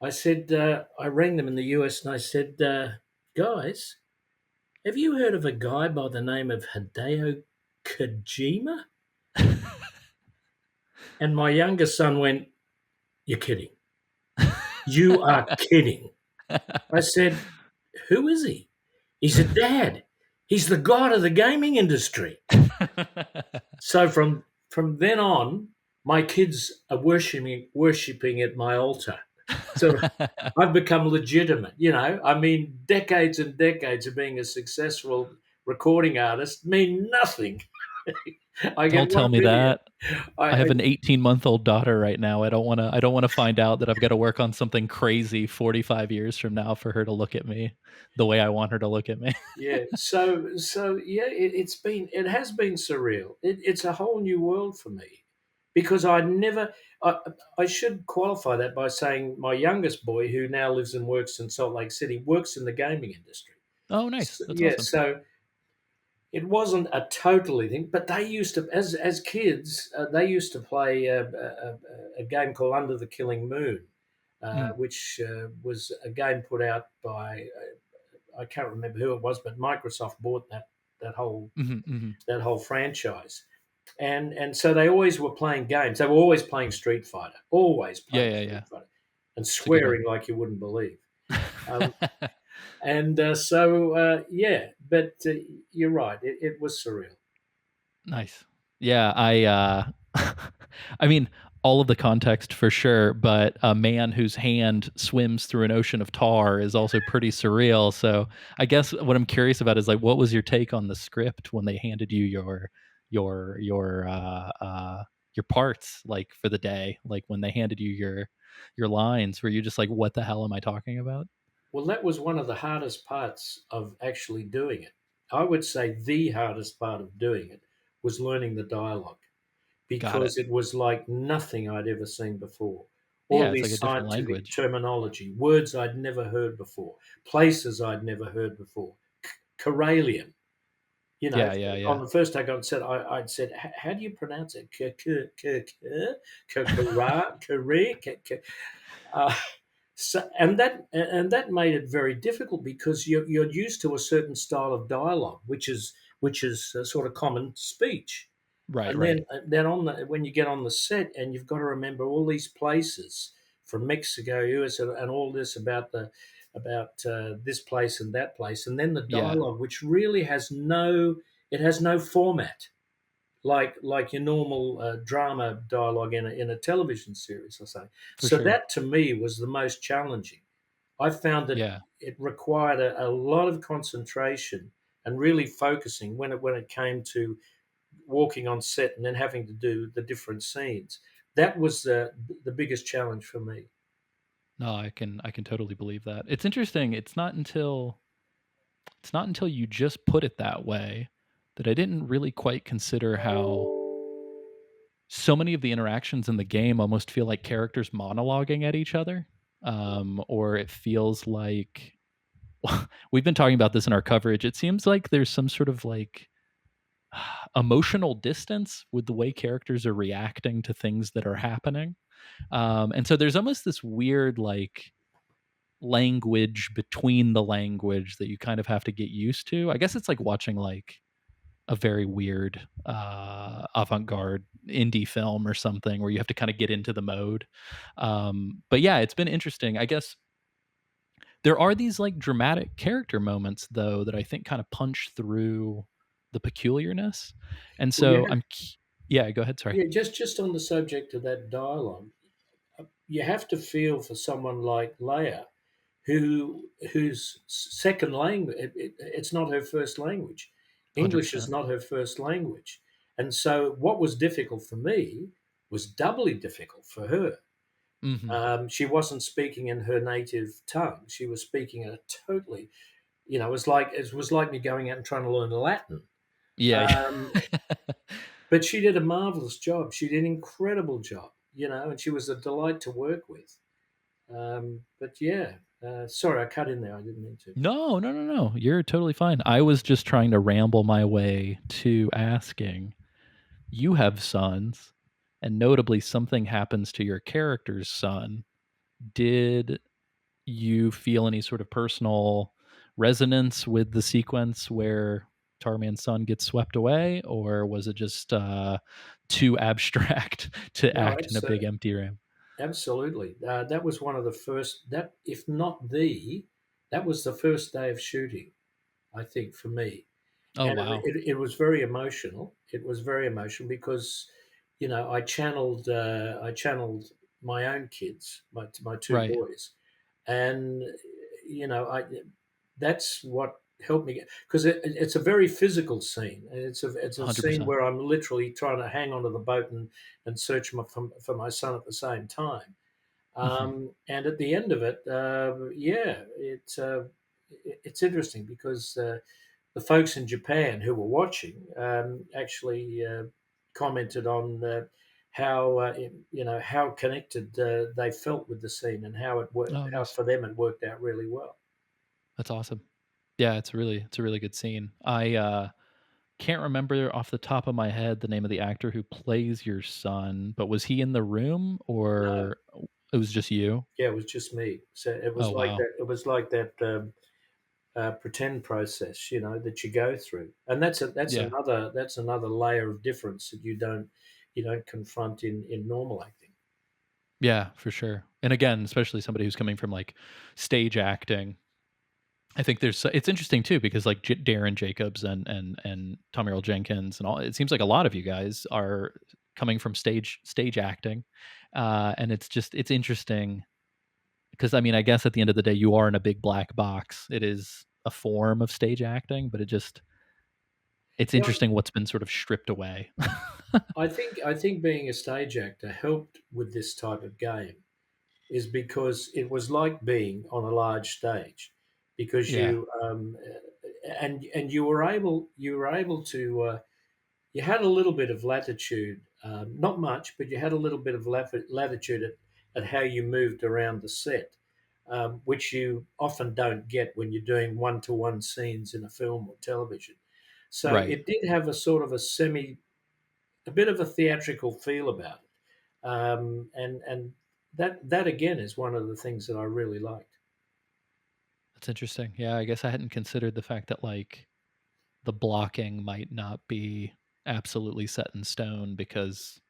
I said, I rang them in the US and I said, guys, have you heard of a guy by the name of Hideo Kojima? And my youngest son went, "You're kidding. You are kidding." I said, "Who is he?" He said, "Dad, he's the god of the gaming industry." So from then on, my kids are worshiping at my altar. So I've become legitimate. I mean, decades and decades of being a successful recording artist mean nothing. I get Don't tell 1 me million. that. I I have an 18-month-old daughter right now. I don't want to find out that I've got to work on something crazy 45 years from now for her to look at me the way I want her to look at me. Yeah. So yeah, it has been surreal. It's a whole new world for me because I, I should qualify that by saying my youngest boy, who now lives and works in Salt Lake City, works in the gaming industry. Oh, nice. So, That's yeah. awesome. So it wasn't a totally thing, but they used to, as kids, they used to play a game called Under the Killing Moon, Mm. which was a game put out by I can't remember who it was, but Microsoft bought that whole Hmm, hmm. that whole franchise, and so they always were playing games. They were always playing Street Fighter, always Yeah, playing yeah, yeah. Street Fighter, and It's a good one. swearing like you wouldn't believe. Um, and yeah, but you're right. It was surreal. Nice. Yeah, I mean, all of the context for sure, but a man whose hand swims through an ocean of tar is also pretty surreal. So, I guess what I'm curious about is like what was your take on the script when they handed you your your uh your parts like for the day, like when they handed you your lines, were you just like what the hell am I talking about? Well, that was one of the hardest parts of actually doing it. I would say the hardest part of doing it was learning the dialogue, Got it. because it was like nothing I'd ever seen before. Yeah, All it's like these a different scientific language. terminology, words I'd never heard before, places I'd never heard before. Corallium, you know, Yeah, yeah, on yeah. the first day I got said, I'd said, how do you pronounce it? Uh, so, and that made it very difficult because you're used to a certain style of dialogue, which is sort of common speech. Right, And right. then when you get on the set and you've got to remember all these places from Mexico, US, and all this about this place and that place, and then the Yeah, dialogue, which really has no format like your normal drama dialogue in a television series or something. for So sure. that to me was the most challenging. I found that Yeah. it required a lot of concentration and really focusing when it came to walking on set and then having to do the different scenes. That was the biggest challenge for me. No, I can totally believe that. It's interesting. It's not until you just put it that way that I didn't really quite consider how so many of the interactions in the game almost feel like characters monologuing at each other. Or it feels like we've been talking about this in our coverage. It seems like there's some sort of like emotional distance with the way characters are reacting to things that are happening. And so there's almost this weird like language between the language that you kind of have to get used to. I guess it's like watching like a very weird avant-garde indie film or something where you have to kind of get into the mode. But yeah, it's been interesting. I guess there are these like dramatic character moments though that I think kind of punch through the peculiarness. And Well, so yeah, go ahead, sorry. yeah, just on the subject of that dialogue, you have to feel for someone like Leia, whose second language, it's not her first language. English is 100%. not her first language, and so what was difficult for me was doubly difficult for her. Mhm. She wasn't speaking in her native tongue; she was speaking in a totally, it was like me going out and trying to learn Latin. Yeah. Um, but she did a marvelous job. She did an incredible job, and she was a delight to work with. But yeah, sorry, I cut in there. I didn't mean to. No, no, no, no. You're totally fine. I was just trying to ramble my way to asking, you have sons, and notably something happens to your character's son. Did you feel any sort of personal resonance with the sequence where Tarman's son gets swept away, or was it just too abstract to No, act in a big empty room? absolutely. That was one of the first. That, if not that was the first day of shooting. I think for me, Oh and wow! it was very emotional. It was very emotional because, I channeled my own kids, my two Right, boys, and I that's what helped me get, because it's a very physical scene. It's a hundred scene percent. where I'm literally trying to hang onto the boat and search for my son at the same time. Mm-hmm. And at the end of it, yeah, it's interesting because the folks in Japan who were watching actually commented on how connected they felt with the scene, and how it worked, Oh, how nice. for them it worked out really well. That's awesome. Yeah, it's a really good scene. I can't remember off the top of my head the name of the actor who plays your son, but was he in the room No, or it was just you? yeah, it was just me. So it was Oh like wow. that. It was like that pretend process, that you go through, and Yeah. that's another layer of difference that you don't confront in normal acting. Yeah, for sure. And again, especially somebody who's coming from like stage acting, I think it's interesting too because like Darren Jacobs and Tommy Earl Jenkins and all. It seems like a lot of you guys are coming from stage acting, and it's interesting because I mean I guess at the end of the day you are in a big black box. It is a form of stage acting, but it's Yeah, interesting what's been sort of stripped away. I think being a stage actor helped with this type of game, is because it was like being on a large stage, because Yeah. and you were able to you had a little bit of latitude, not much, but you had a little bit of latitude at how you moved around the set, which you often don't get when you're doing one-to-one scenes in a film or television. So Right. it did have a sort of a bit of a theatrical feel about it, and that again is one of the things that I really liked. That's interesting. Yeah, I guess I hadn't considered the fact that like the blocking might not be absolutely set in stone because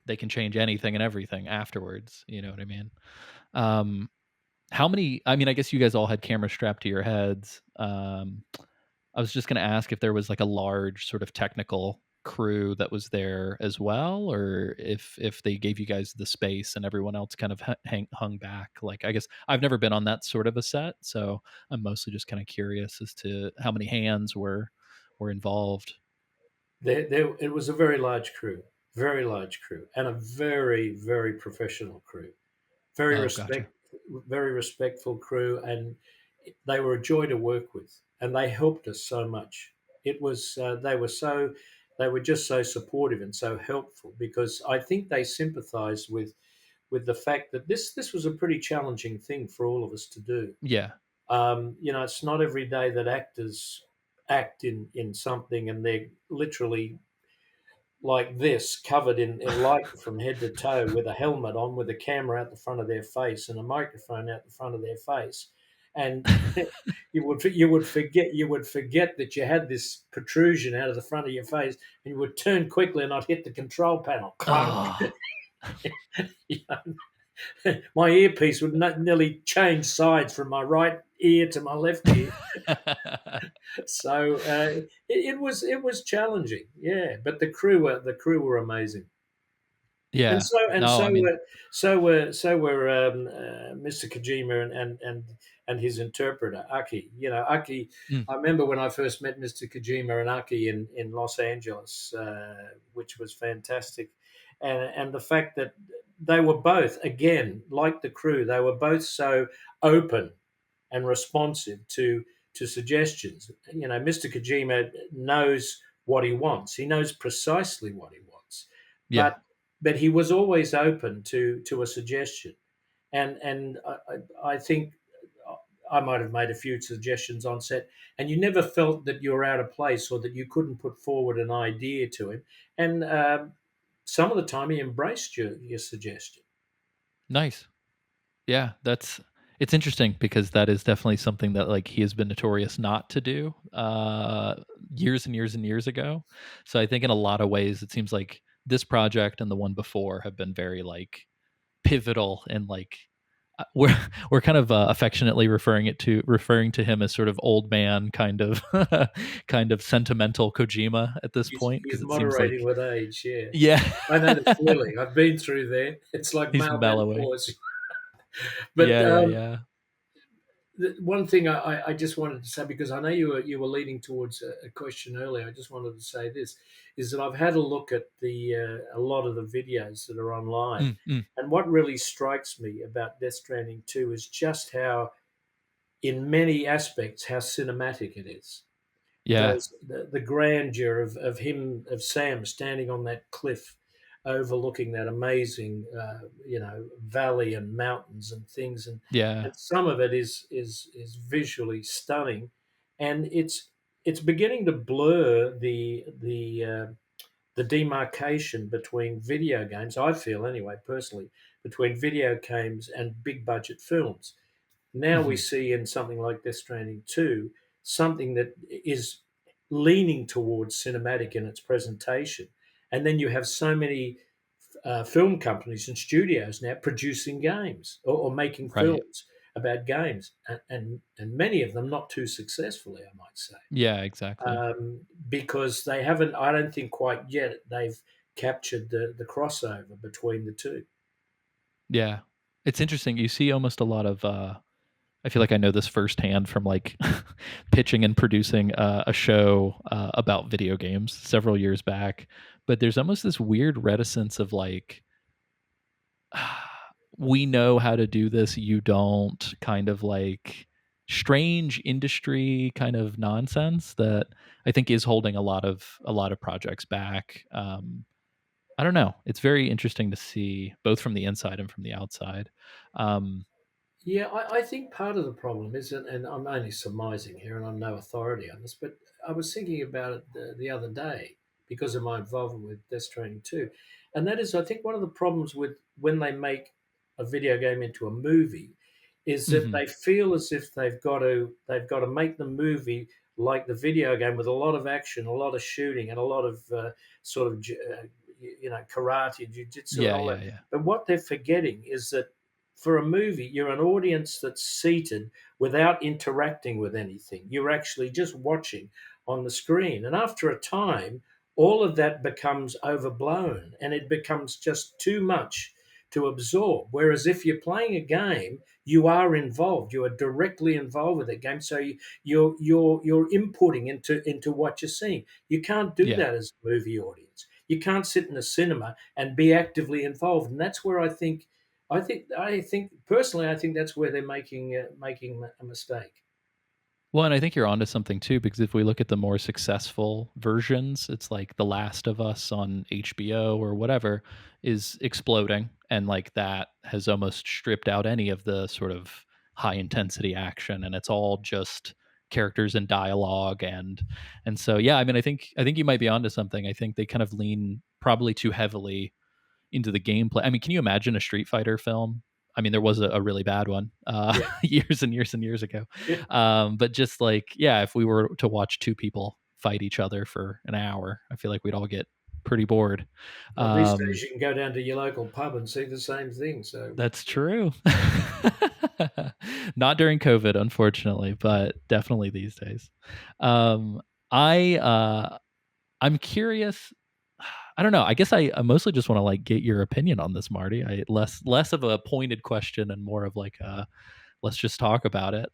they can change anything and everything afterwards. You know what I mean? Um, how many? I mean, I guess you guys all had cameras strapped to your heads. I was just going to ask if there was like a large sort of technical crew that was there as well, or if they gave you guys the space and everyone else kind of hung back. Like, I guess I've never been on that sort of a set, so I'm mostly just kind of curious as to how many hands were involved. It was a very large crew, and a very, very professional crew. Very Oh, gotcha. respect, very respectful crew, and they were a joy to work with, and they helped us so much. It was they were just so supportive and so helpful, because I think they sympathised with the fact that this was a pretty challenging thing for all of us to do. Yeah. It's not every day that actors act in something and they're literally like this, covered in light from head to toe, with a helmet on, with a camera out the front of their face and a microphone out the front of their face. and you would forget that you had this protrusion out of the front of your face, and you would turn quickly and not hit the control panel. Clunk. Oh. You know, my earpiece would nearly change sides from my right ear to my left ear. So it was challenging, yeah. But the crew were amazing. And Yeah. so and No, so I mean, were Mr. Kojima and his interpreter Aki. Aki. mm, I remember when I first met Mr. Kojima and Aki in Los Angeles, which was fantastic, and the fact that they were both, again, like the crew, they were both so open and responsive to suggestions. Mr. Kojima knows what he wants. He knows precisely what he wants, yeah. but he was always open to a suggestion. And I think I might have made a few suggestions on set, and you never felt that you were out of place or that you couldn't put forward an idea to him. And some of the time, he embraced your suggestion. Nice. Yeah, it's interesting because that is definitely something that like he has been notorious not to do years and years and years ago. So I think in a lot of ways it seems like this project and the one before have been very like pivotal and like we're we're kind of affectionately referring to him as sort of old man kind of kind of sentimental Kojima at this He's, point he's because it seems moderating like with age, yeah. yeah I know the feeling. I've been through there. It's like he's male mellowing. menopause. But Yeah, yeah, yeah. the one thing I just wanted to say, because I know you were leading towards a question earlier. I just wanted to say this is that I've had a look at the a lot of the videos that are online, Mm, mm, and what really strikes me about Death Stranding 2 is just how, in many aspects, how cinematic it is. yeah, The grandeur of Sam standing on that cliff overlooking that amazing valley and mountains and things, yeah, and some of it is visually stunning, and it's beginning to blur the demarcation between video games, I feel anyway, personally, between video games and big budget films. Now we mhm, see in something like Death Stranding 2 something that is leaning towards cinematic in its presentation. And then you have so many film companies and studios now producing games or making right. films about games, and many of them not too successfully, I might say, Yeah, exactly. because they haven't, I don't think quite yet, they've captured the crossover between the two. Yeah. It's interesting. You see almost a lot of I feel like I know this firsthand from like pitching and producing a show about video games several years back, but there's almost this weird reticence of like we know how to do this, you don't, kind of like strange industry kind of nonsense that I think is holding a lot of projects back. I don't know. It's very interesting to see both from the inside and from the outside. Um, Yeah, I think part of the problem is, and I'm only surmising here, and I'm no authority on this, but I was thinking about it the other day because of my involvement with Death Stranding 2. And that is, I think one of the problems with when they make a video game into a movie is that mhm. they feel as if they've got to make the movie like the video game, with a lot of action, a lot of shooting, and a lot of sort of karate, jiu-jitsu, and Yeah, all yeah, that. yeah. But what they're forgetting is that for a movie, you're an audience that's seated without interacting with anything. You're actually just watching on the screen. And after a time, all of that becomes overblown and it becomes just too much to absorb. Whereas if you're playing a game, you are involved. You are directly involved with the game. So you're inputting into what you're seeing. You can't do Yeah. that as a movie audience. You can't sit in a cinema and be actively involved. And that's where I think personally, I think that's where they're making a mistake. Well, and I think you're onto something too, because if we look at the more successful versions, it's like The Last of Us on HBO or whatever is exploding. And like that has almost stripped out any of the sort of high intensity action. And it's all just characters and dialogue and so yeah, I mean I think you might be onto something. I think they kind of lean probably too heavily into the gameplay. I mean, can you imagine a Street Fighter film I mean, there was a really bad one Yeah, years and years and years ago. yeah. But just like, yeah, if we were to watch two people fight each other for an hour, I feel like we'd all get pretty bored. Well, these days Um, you can go down to your local pub and see the same thing. So that's true. Not during COVID, unfortunately, but definitely these days. Um, I I'm curious. I don't know. I guess I mostly just want to like get your opinion on this, Marty. I less of a pointed question and more of like a let's just talk about it.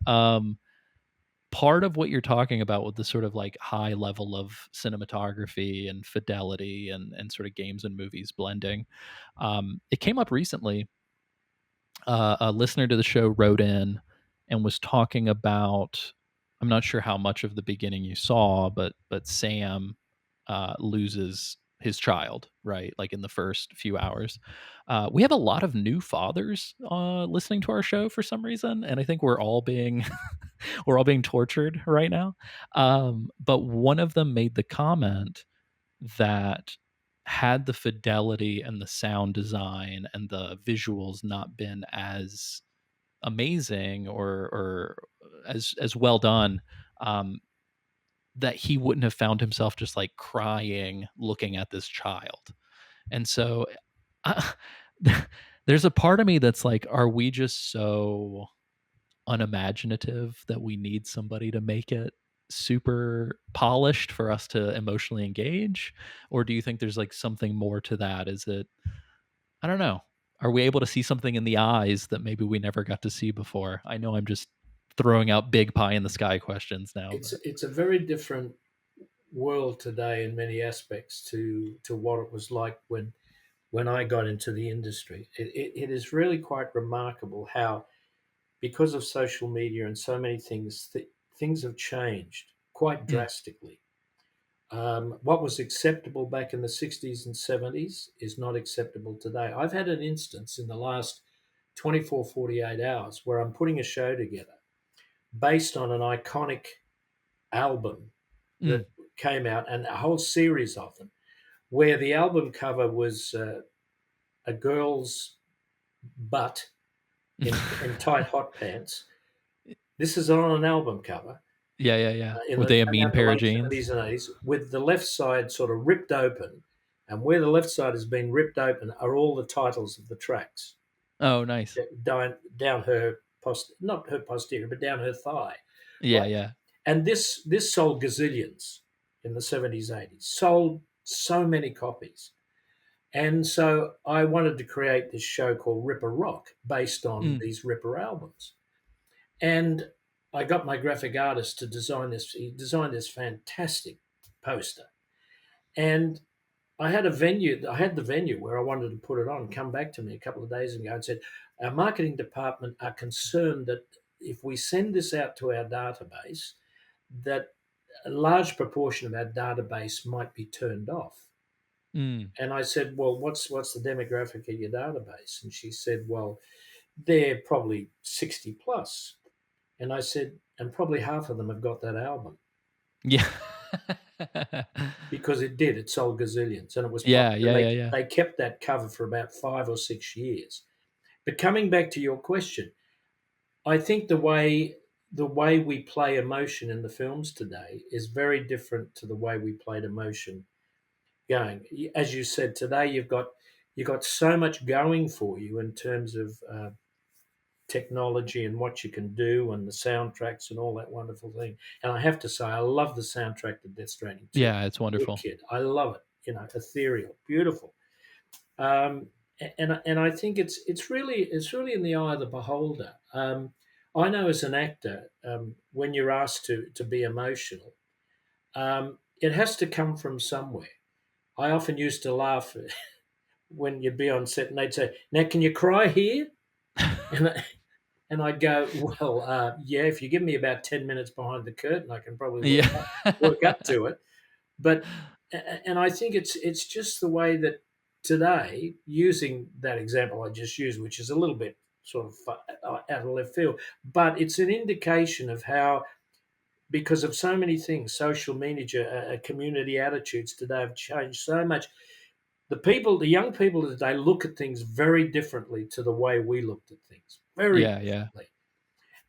Part of what you're talking about with the sort of like high level of cinematography and fidelity and sort of games and movies blending, it came up recently. A listener to the show wrote in and was talking about, I'm not sure how much of the beginning you saw, but Sam loses his child, right? Like in the first few hours. We have a lot of new fathers listening to our show for some reason, and I think we're all being we're all being tortured right now. But one of them made the comment that had the fidelity and the sound design and the visuals not been as amazing or as well done, um, that he wouldn't have found himself just like crying looking at this child. And so uh, there's a part of me that's like, are we just so unimaginative that we need somebody to make it super polished for us to emotionally engage? Or do you think there's like something more to that? Is it, I don't know. Are we able to see something in the eyes that maybe we never got to see before? I know I'm just throwing out big pie in the sky questions now, but It's a very different world today in many aspects to what it was like when I got into the industry. It is really quite remarkable how, because of social media and so many things, things have changed quite mm, drastically. What was acceptable back in the 60s and 70s is not acceptable today. I've had an instance in the last 24, 48 hours where I'm putting a show together based on an iconic album mm, that came out, and a whole series of them, where the album cover was a girl's butt in tight hot pants. This is on an album cover yeah, yeah, yeah. in Were they a mean about the pair of late jeans? 70s and 80s, with the left side sort of ripped open. And where the left side has been ripped open are all the titles of the tracks Oh, nice. down her not her posterior, but down her thigh. Yeah, Right. yeah. And this sold gazillions in the 70s, 80s, sold so many copies. And so I wanted to create this show called Ripper Rock based on Mm, these Ripper albums. And I got my graphic artist to design this. He designed this fantastic poster. And I had a venue. I had the venue where I wanted to put it on. Come back to me a couple of days ago and said, our marketing department are concerned that if we send this out to our database, that a large proportion of our database might be turned off. mm. And I said, well, what's the demographic of your database? And she said, well, they're probably 60 plus. And I said, and probably half of them have got that album, Yeah. because it did. It sold gazillions and it was Yeah, popular. yeah, yeah, yeah. They kept that cover for about 5 or 6 years. But coming back to your question, I think the way we play emotion in the films today is very different to the way we played emotion going. As you said, today you've got so much going for you in terms of technology and what you can do and the soundtracks and all that wonderful thing. And I have to say, I love the soundtrack to Death Stranding 2. Yeah, it's wonderful. Wicked. I love it. Ethereal, beautiful. Um, and I think it's really in the eye of the beholder. I know as an actor, when you're asked to be emotional, it has to come from somewhere. I often used to laugh when you'd be on set and they'd say, "Now, can you cry here?" And and I'd go, "Well, yeah, if you give me about 10 minutes behind the curtain, I can probably Yeah. work up to it." But and I think it's just the way that today, using that example I just used, which is a little bit sort of out of left field, but it's an indication of how, because of so many things, social media, community attitudes today have changed so much. the young people today look at things very differently to the way we looked at things, very Yeah, yeah. differently.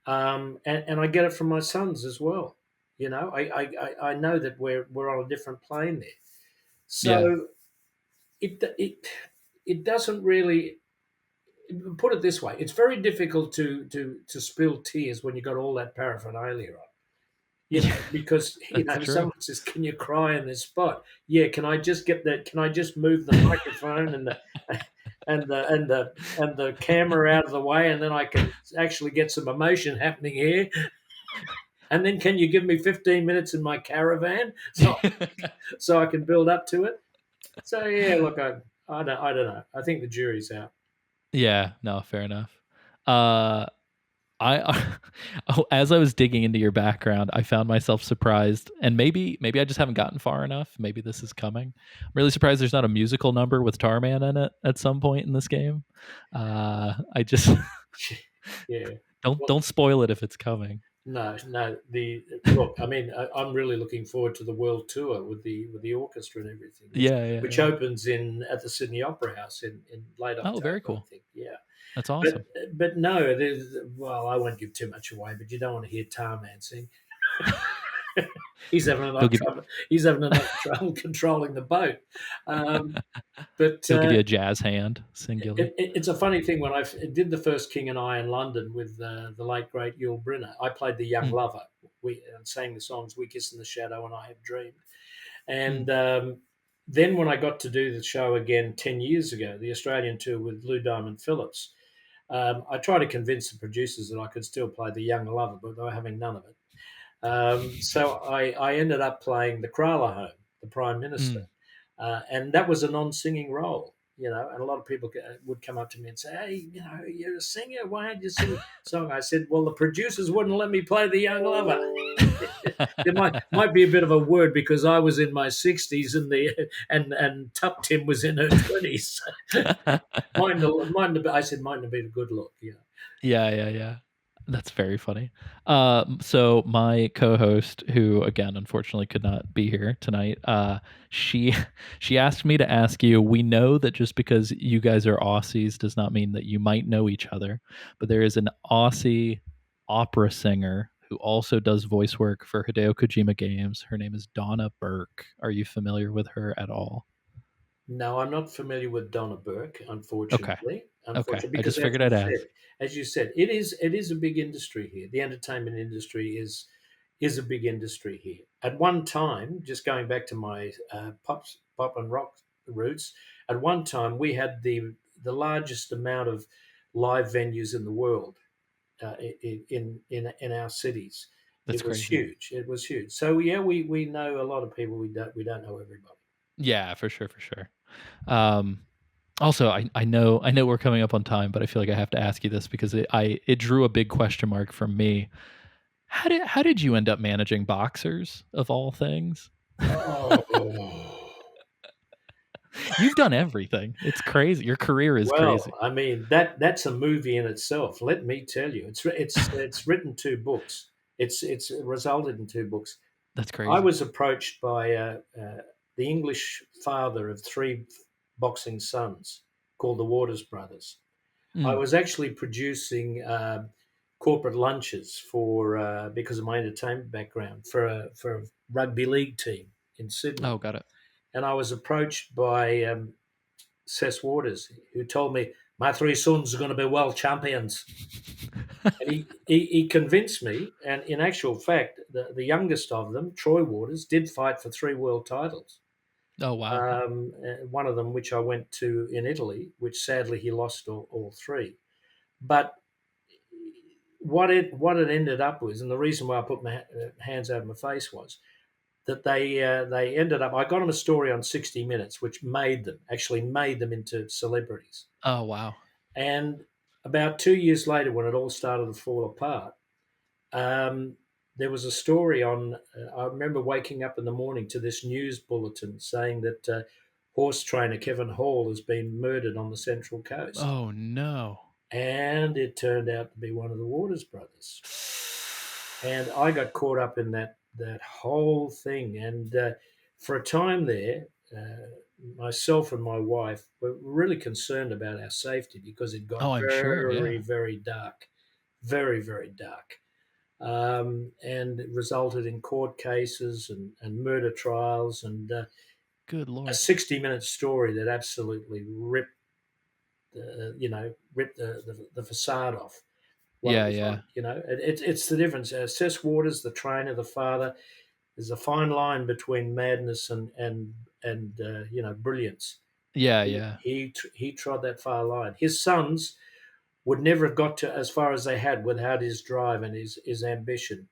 And I get it from my sons as well. I know that we're on a different plane there. Yeah. So it doesn't really, put it this way. It's very difficult to spill tears when you got all that paraphernalia on. Because That's true. someone says, "Can you cry in this spot?" Yeah, can I just get that? Can I just move the microphone and the and the camera out of the way, and then I can actually get some emotion happening here? And then, can you give me 15 minutes in my caravan so I can build up to it? So yeah, look, I don't know. I think the jury's out. Yeah, no, fair enough. Uh I oh, as I was digging into your background, I found myself surprised, and maybe I just haven't gotten far enough. Maybe this is coming. I'm really surprised there's not a musical number with Tarman in it at some point in this game. I just Yeah. Well, don't spoil it if it's coming. no, no. The Look, I mean, I'm really looking forward to the world tour with the orchestra and everything, Yeah, yeah, which yeah. opens in at the Sydney Opera House in late Oh, very October, I cool. think. Yeah, That's but awesome. but no, I won't give too much away, but you don't want to hear Tarman sing. He's having He'll enough give trouble. He's having enough trouble controlling the boat. Um, but he'll give you a jazz hand, singular. it's a funny thing. When did the first King and I in London with the late great Yul Brynner, I played the young Mm, lover. We and sang the songs "We Kiss in the Shadow" and "I Have Dreamed." mm. And then when I got to do the show again 10 years ago, the Australian tour with Lou Diamond Phillips, I tried to convince the producers that I could still play the young lover, but they were having none of it. So I ended up playing the Kralahome, the Prime Minister, Mm. and that was a non-singing role. And a lot of people would come up to me and say, "Hey, you're a singer. Why aren't you sing a song?" I said, "Well, the producers wouldn't let me play the young lover." There might be a bit of a word because I was in my 60s and Tup Tim was in her 20s. I said, mine have been a good look. Yeah. Yeah, yeah, yeah. That's very funny. So my co-host, who again unfortunately could not be here tonight, she she asked me to ask you. We know that just because you guys are Aussies does not mean that you might know each other, but there is an Aussie opera singer who also does voice work for Hideo Kojima games. Her name is Donna Burke. Are you familiar with her at all? No, I'm not familiar with Donna Burke, Okay, unfortunately. okay. Unfortunately, I because just figured I'd ask. as you said, it is a big industry here. The entertainment industry is a big industry here. At one time, just going back to my pop and rock roots, at one time we had the largest amount of live venues in the world in our cities. That's It was crazy. huge. It was huge. So yeah, we know a lot of people. We don't know everybody. Yeah, for sure, for sure. Um, Also, I know we're coming up on time, but I feel like I have to ask you this because it drew a big question mark from me. How did you end up managing boxers of all things? Oh. You've done everything. It's crazy. Your career is Well, crazy. I mean that's a movie in itself. Let me tell you, it's written two books. It's resulted in two books. That's I crazy. was approached by the English father of three boxing sons called the Waters brothers. I Mm. was actually producing corporate lunches for because of my entertainment background for a rugby league team in Sydney, Oh, got it. and I was approached by Cess Waters, who told me my three sons are going to be world champions. And he convinced me. And in actual fact, the youngest of them, Troy Waters, did fight for three world titles. Oh, wow. One of them, which I went to in Italy, which sadly he lost all three. But what it ended up was, and the reason why I put my hands over my face was that they ended up. I got them a story on 60 Minutes, which made them into celebrities. Oh, wow. And about 2 years later, when it all started to fall apart, um, there was a story on. I remember waking up in the morning to this news bulletin saying that horse trainer Kevin Hall has been murdered on the Central Coast, Oh, no. and it turned out to be one of the Waters brothers. And I got caught up in that whole thing, and for a time there, myself and my wife were really concerned about our safety because it got Oh, I'm sure. Yeah. very, very dark, very, very dark, and it resulted in court cases and murder trials and Good a Lord. 60-minute story that absolutely ripped the facade off what it Yeah. was Yeah. like. It's the difference. Sess Waters, the trainer, the father. There's a fine line between madness and brilliance. Yeah. He Yeah. he trod that far line. His sons would never have got to as far as they had without his drive and his ambition.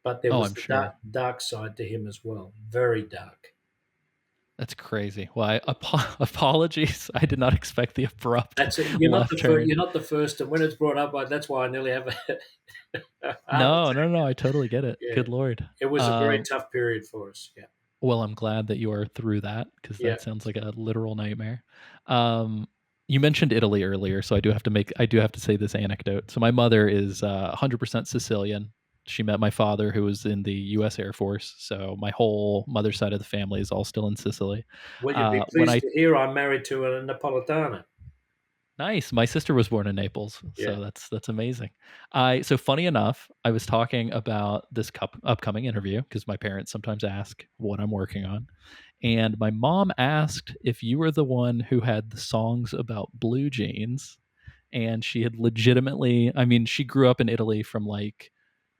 But there Oh, was I'm the sure. dark side to him as well. Very dark. That's crazy. Well, apologies. I did not expect the abrupt That's it. left turn. You're not the first, and when it's brought up, that's why I nearly have a heart No, no, attack. no. I totally get it. Yeah, Good Lord. it was a very Um, tough period for us. Yeah, well, I'm glad that you are through that because yeah. that sounds like a literal nightmare. Um, you mentioned Italy earlier, so I do have to say this anecdote. So my mother is 100% Sicilian. She met my father, who was in the U.S. Air Force. So my whole mother's side of the family is all still in Sicily. Well, you'd be When pleased I to hear I'm married to a Napolitana. Nice. My sister was born in Naples, Yeah. so that's amazing. I so funny enough, I was talking about this upcoming interview because my parents sometimes ask what I'm working on, and my mom asked if you were the one who had the songs about blue jeans, and she had legitimately, I mean, she grew up in Italy from like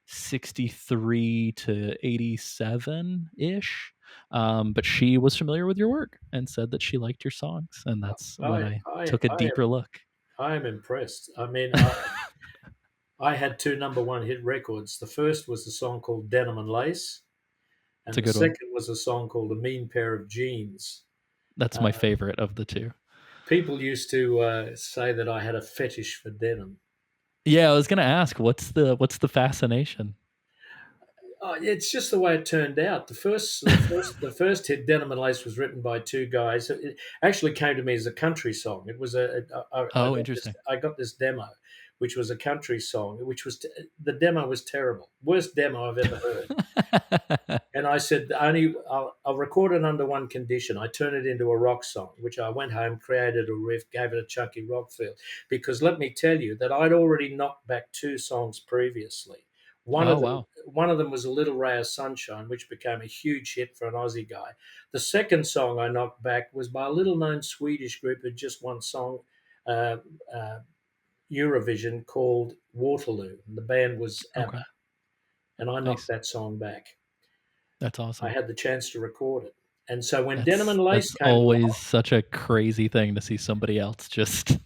63 to 87 ish. But she was familiar with your work and said that she liked your songs. And that's when I I I took a I deeper am look. I am impressed. I mean, I had two number one hit records. The first was a song called Denim and Lace, It's and a the good one. second was a song called A Mean Pair of Jeans. That's Uh, my favorite of the two. People used to say that I had a fetish for denim. Yeah, I was gonna ask, what's the fascination? It's just the way it turned out. The first hit, "Denim and Lace," was written by two guys. It actually came to me as a country song. It was Oh, interesting. I got this demo, which was a country song. The demo was terrible, worst demo I've ever heard. And I said, I'll record it under one condition. I turn it into a rock song, which I went home, created a riff, gave it a chunky rock feel. Because let me tell you that I'd already knocked back two songs previously. One Oh of them, wow. one of them was A Little Ray of Sunshine, which became a huge hit for an Aussie guy. The second song I knocked back was by a little-known Swedish group who just won song uh, uh, Eurovision called Waterloo. And the band was Okay. ABBA, and I knocked Nice. that song back. That's I awesome. had the chance to record it. And so when Denim That's and Lace that's came always along, such a crazy thing to see somebody else just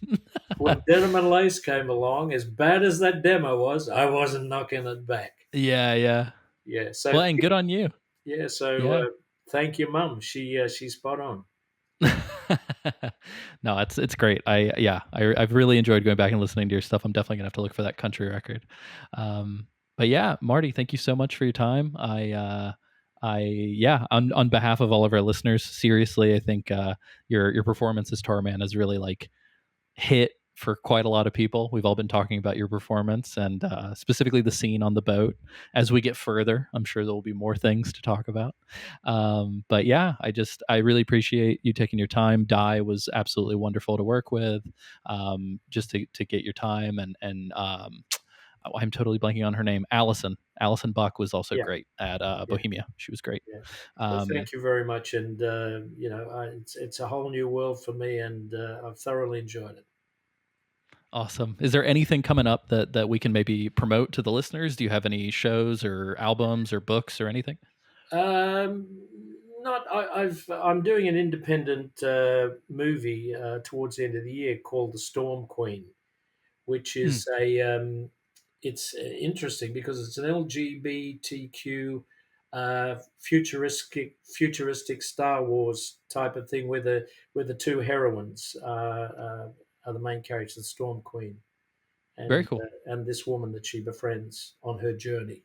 when Denim and Lace came along, as bad as that demo was, I wasn't knocking it back. Yeah, yeah. Yeah. Well, and good on you. Yeah. So Yeah. thank you, Mum. She's spot on. No, it's great. I've really enjoyed going back and listening to your stuff. I'm definitely gonna have to look for that country record. But yeah, Marty, thank you so much for your time. On behalf of all of our listeners, seriously, I think your performance as Tarman has really like hit for quite a lot of people. We've all been talking about your performance and specifically the scene on the boat. As we get further, I'm sure there will be more things to talk about. But yeah, I really appreciate you taking your time. Di was absolutely wonderful to work with. Just to get your time I'm totally blanking on her name. Allison Buck was also Yeah. great at Yeah. Bohemia. She was great. Yeah. Well, Um, thank you very much. And it's a whole new world for me, and I've thoroughly enjoyed it. Awesome. Is there anything coming up that we can maybe promote to the listeners? Do you have any shows or albums or books or anything? Um, Not. I'm doing an independent movie towards the end of the year called The Storm Queen, which Hmm, is it's interesting because it's an LGBTQ futuristic Star Wars type of thing where the two heroines are the main characters, the Storm Queen very cool. and this woman that she befriends on her journey.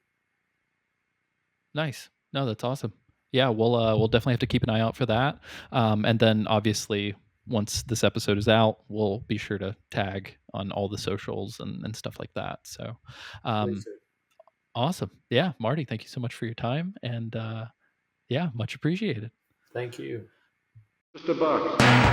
Nice. No, that's awesome. Yeah, we'll definitely have to keep an eye out for that. And then obviously once this episode is out, we'll be sure to tag on all the socials and stuff like that. So Please um do. awesome. Yeah, Marty, thank you so much for your time and yeah, much appreciated. Thank you. Just a box.